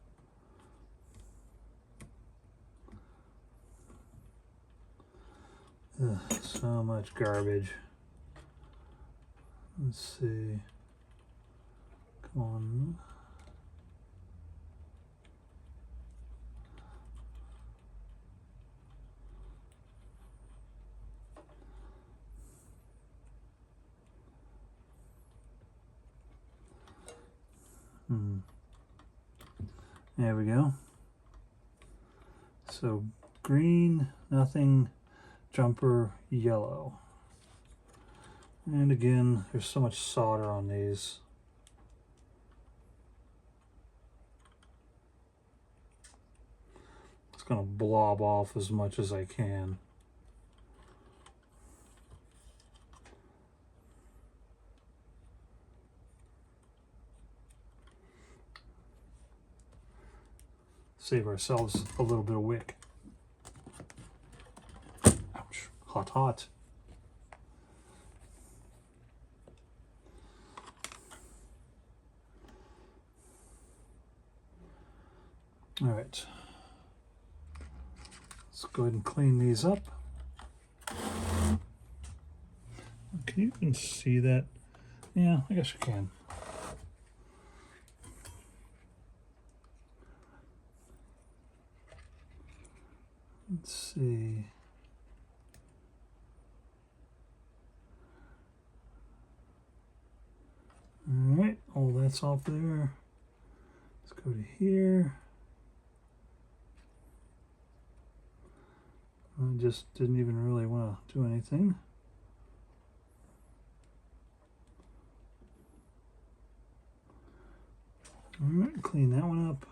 Ugh, so much garbage. Let's see. Come on. There we go. So green, nothing, jumper, yellow. And again, there's so much solder on these. It's going to blob off as much as I can. Save ourselves a little bit of wick. Hot, hot. All right. Let's go ahead and clean these up. Can you even see that? Yeah, I guess you can. Let's see. All right, all that's off there. Let's go to here. I just didn't even really want to do anything. All right, clean that one up.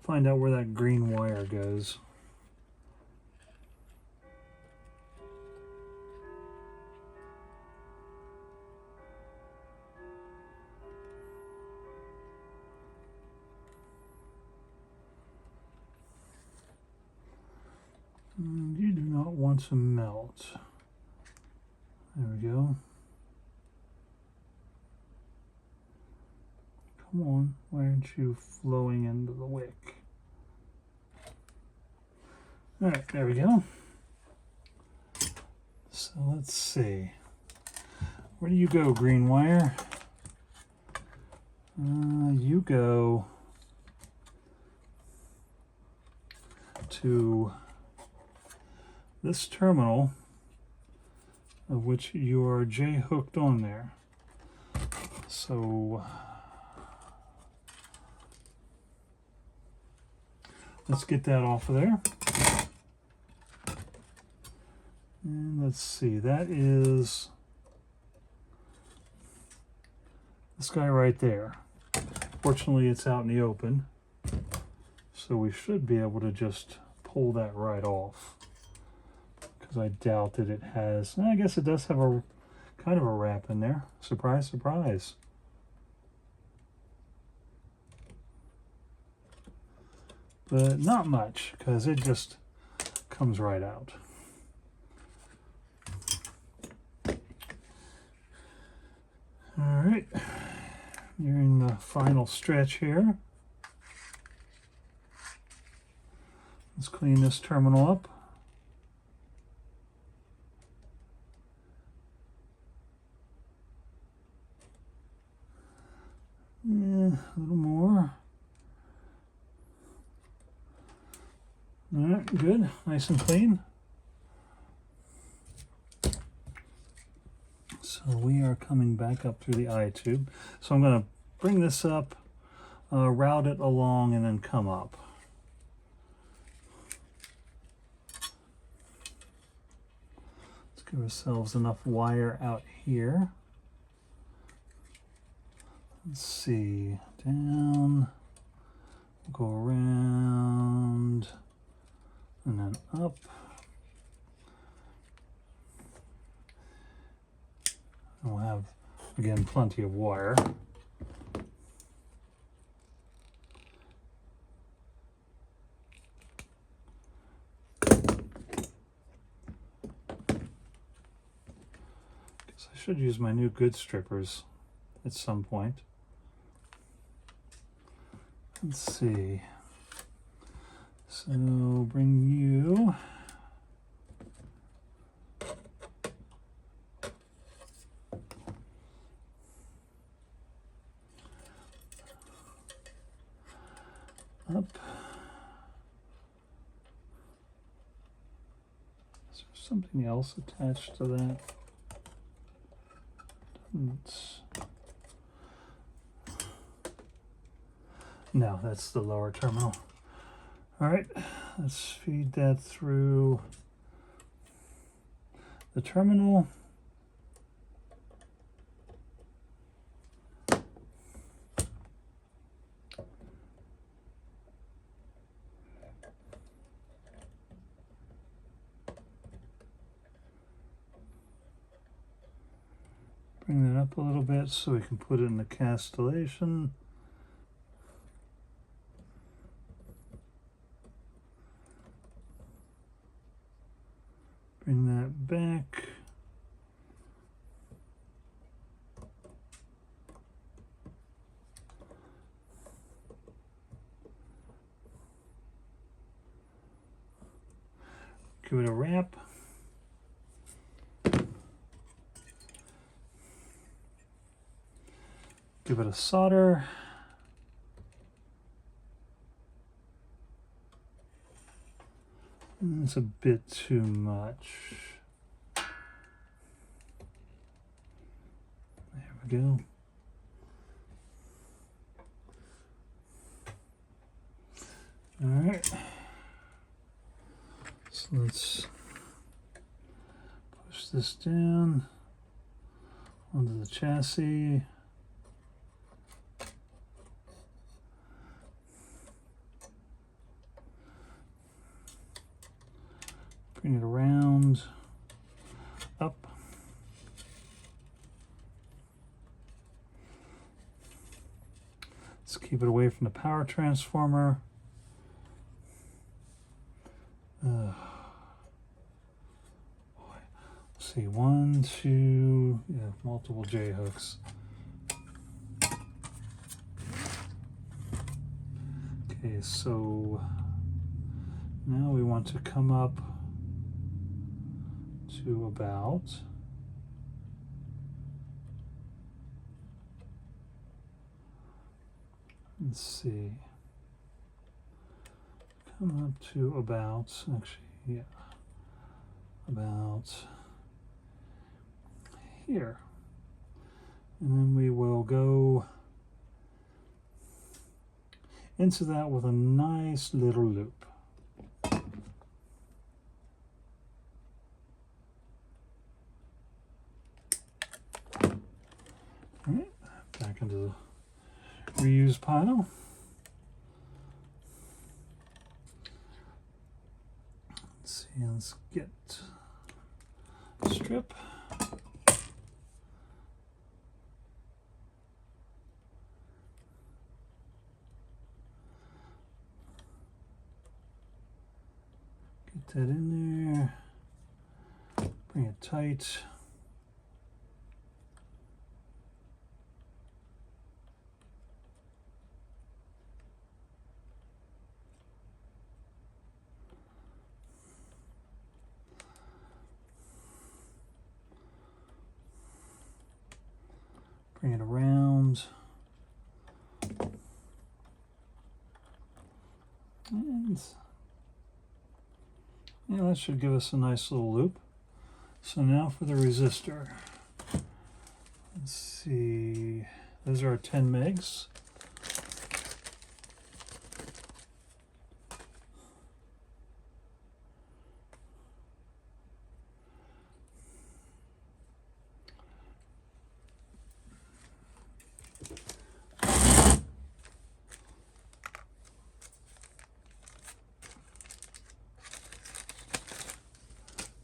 Find out where that green wire goes. And you do not want to melt. There we go. Come on, why aren't you flowing into the wick? All right, there we go. So let's see. Where do you go, green wire? You go to this terminal, of which you are J-hooked on there. So let's get that off of there. And let's see, that is this guy right there. Fortunately, it's out in the open, so we should be able to just pull that right off. Because I doubt that it has, I guess it does have a kind of a wrap in there. Surprise, surprise. But not much, because it just comes right out. All right, you're in the final stretch here. Let's clean this terminal up. Yeah, a little more. All right, good, nice and clean. So we are coming back up through the eye tube. So I'm going to bring this up, route it along, and then come up. Let's give ourselves enough wire out here. Let's see, down, go around, and then up. And we'll have, again, plenty of wire. Guess I should use my new good strippers at some point. Let's see. So bring you up. Is there something else attached to that? No, that's the lower terminal. All right, let's feed that through the terminal. Bring that up a little bit so we can put it in the castellation. Bring that back. Give it a wrap. Give it a solder. It's a bit too much. There we go. All right. So let's push this down onto the chassis. Bring it around, up. Let's keep it away from the power transformer. Let's see, 1, 2, yeah, multiple J hooks. Okay, so now we want to come up to about let's see, come up to about, actually, yeah, about here, and then we will go into that with a nice little loop. All right, back into the reuse pile. Let's see, let's get a strip. Get that in there, bring it tight. Bring it around. And yeah, that should give us a nice little loop. So now for the resistor. Let's see, those are our 10 megs.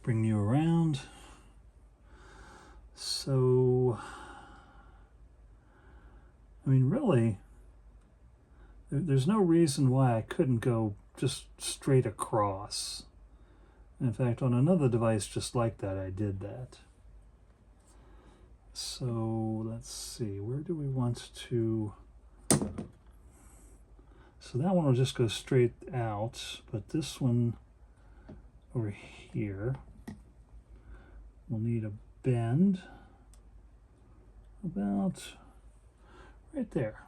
Bring you around. So, I mean, really, there's no reason why I couldn't go just straight across. In fact, on another device just like that, I did that. So let's see, where do we want to? So that one will just go straight out, but this one over here will need a bend about right there.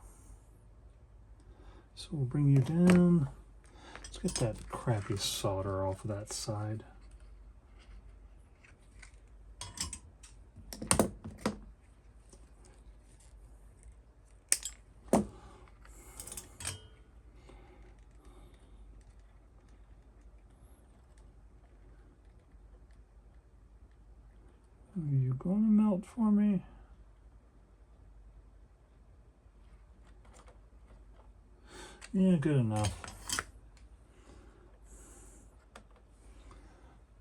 So we'll bring you down. Let's get that crappy solder off of that side. Are you going to melt for me? Yeah, good enough.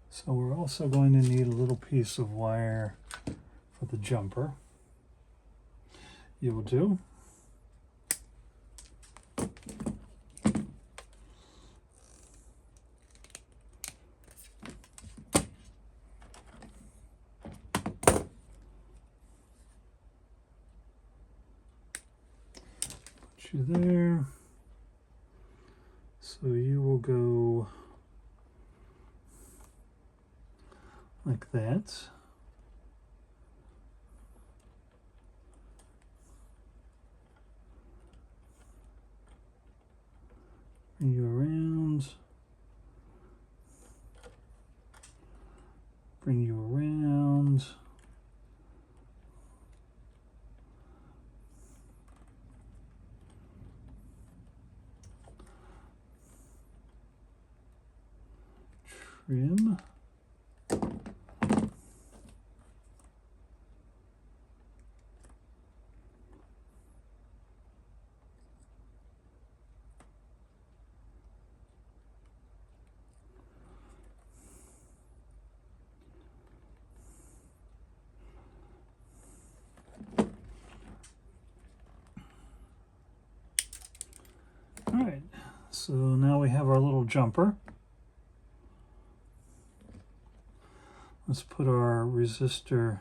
So we're also going to need a little piece of wire for the jumper. You will do. you there. So you will go like that. Bring you around. Bring you around. Trim. All right, so now we have our little jumper. Let's put our resistor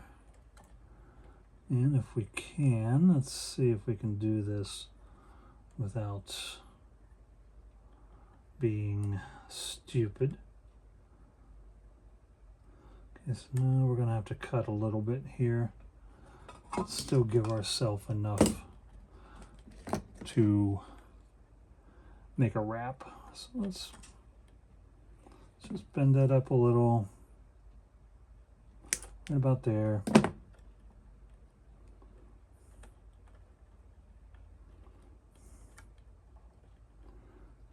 in if we can. Let's see if we can do this without being stupid. Okay, so now we're gonna have to cut a little bit here. Let's still give ourselves enough to make a wrap. So let's just bend that up a little. Right about there.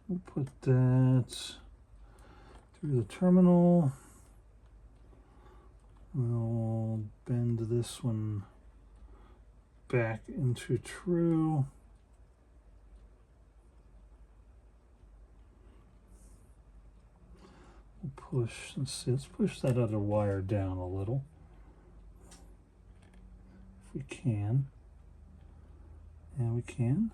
We'll put that through the terminal. We'll bend this one back into true. We'll push, let's push that other wire down a little. If we can. And we can.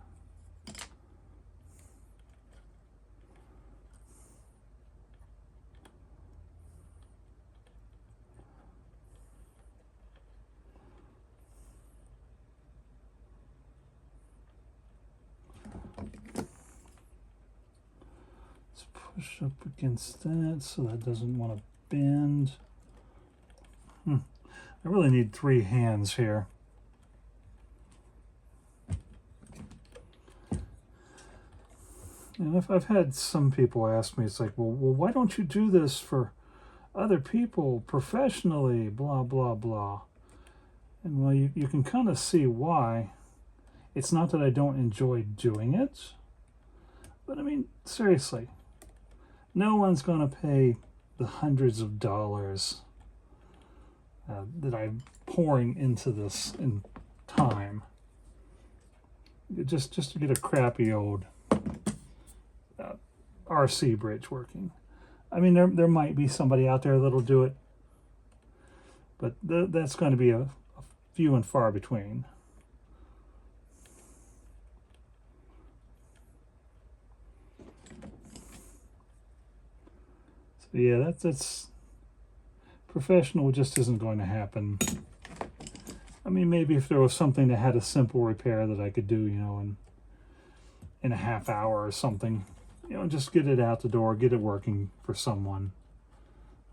Push up against that so that doesn't want to bend. I really need 3 hands here. And if I've had some people ask me, it's like, well, why don't you do this for other people professionally, blah, blah, blah. And well, you can kind of see why. It's not that I don't enjoy doing it, but I mean, seriously. No one's going to pay the hundreds of dollars that I'm pouring into this in time just to get a crappy old RC bridge working. I mean, there might be somebody out there that'll do it, but that's going to be a few and far between. Yeah, that's professional just isn't going to happen. I mean, maybe if there was something that had a simple repair that I could do, you know, in a half hour or something, you know, just get it out the door, get it working for someone,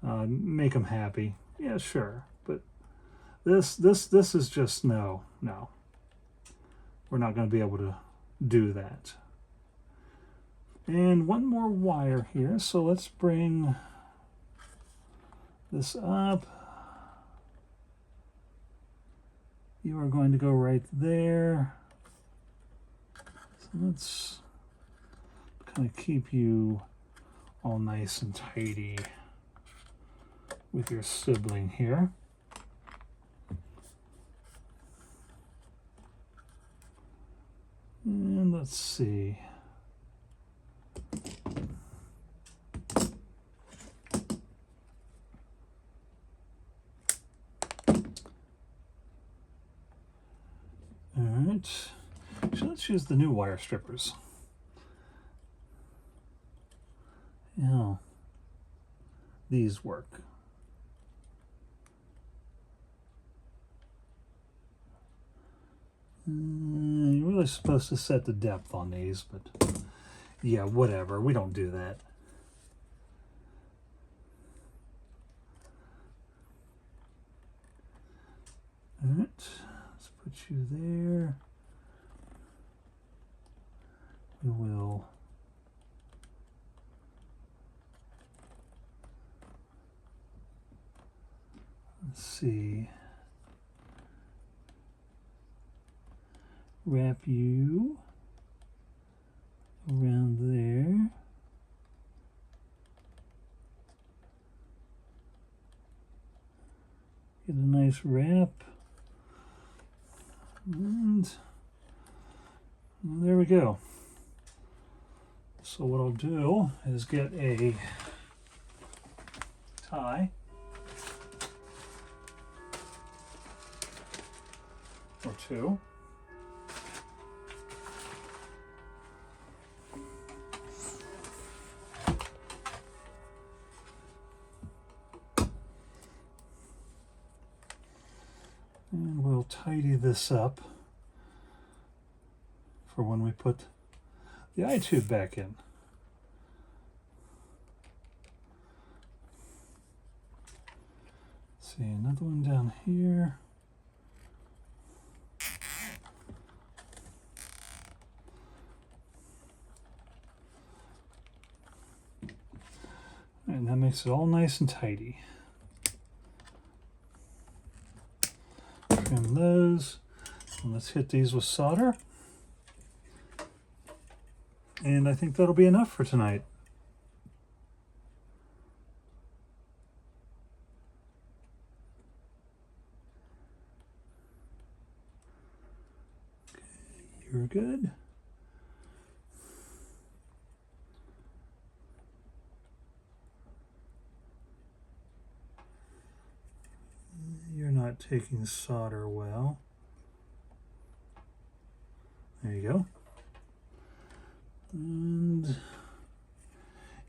make them happy. Yeah, sure. But this is just no. We're not going to be able to do that. And one more wire here, so let's bring this up. You are going to go right there. So let's kind of keep you all nice and tidy with your sibling here. And let's see. Alright, so let's use the new wire strippers. Yeah, these work. You really supposed to set the depth on these, but yeah, whatever. We don't do that. All right, let's put you there. We will let's see. Wrap you around there. Get a nice wrap. And there we go. So what I'll do is get a tie or two. And we'll tidy this up for when we put the eye tube back in. Let's see, another one down here. And that makes it all nice and tidy. Trim those. And let's hit these with solder. And I think that'll be enough for tonight. Okay, you're good. You're not taking solder well. There you go. And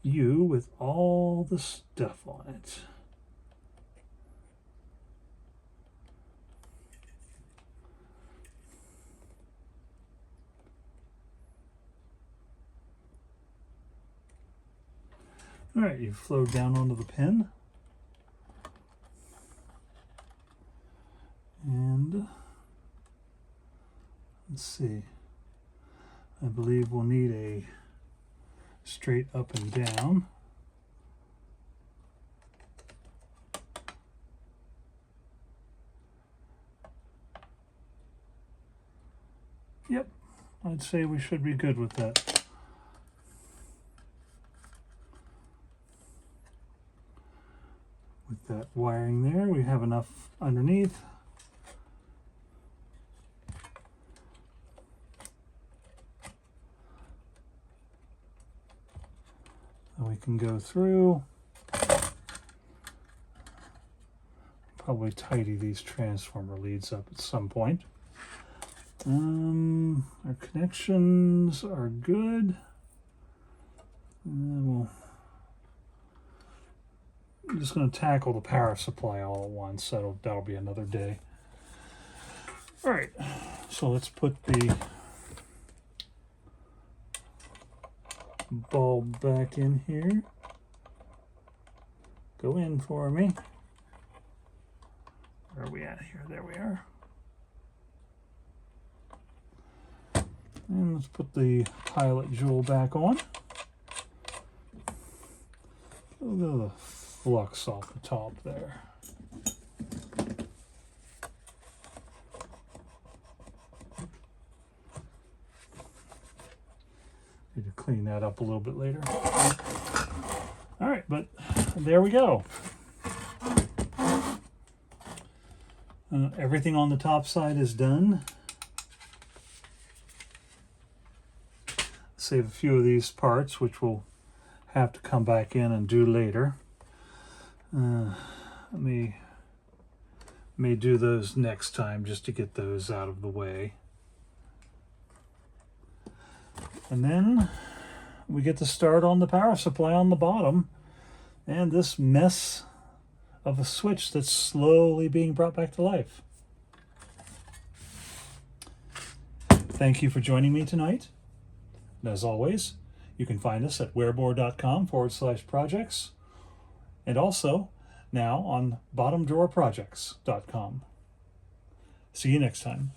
you with all the stuff on it. All right, you flow down onto the pin. And let's see. I believe we'll need a straight up and down. Yep, I'd say we should be good with that. With that wiring there, we have enough underneath. We can go through, probably tidy these transformer leads up at some point. Our connections are good. And I'm just going to tackle the power supply all at once. That'll be another day. All right, so let's put the bulb back in here. Go in for me. Where are we at here? There we are. And let's put the pilot jewel back on. A little bit of the flux off the top there. Need to clean that up a little bit later. All right, but there we go. Everything on the top side is done. Save a few of these parts, which we'll have to come back in and do later. May do those next time just to get those out of the way. And then we get to start on the power supply on the bottom and this mess of a switch that's slowly being brought back to life. Thank you for joining me tonight. And as always, you can find us at wearmore.com/projects, and also now on bottomdrawerprojects.com. See you next time.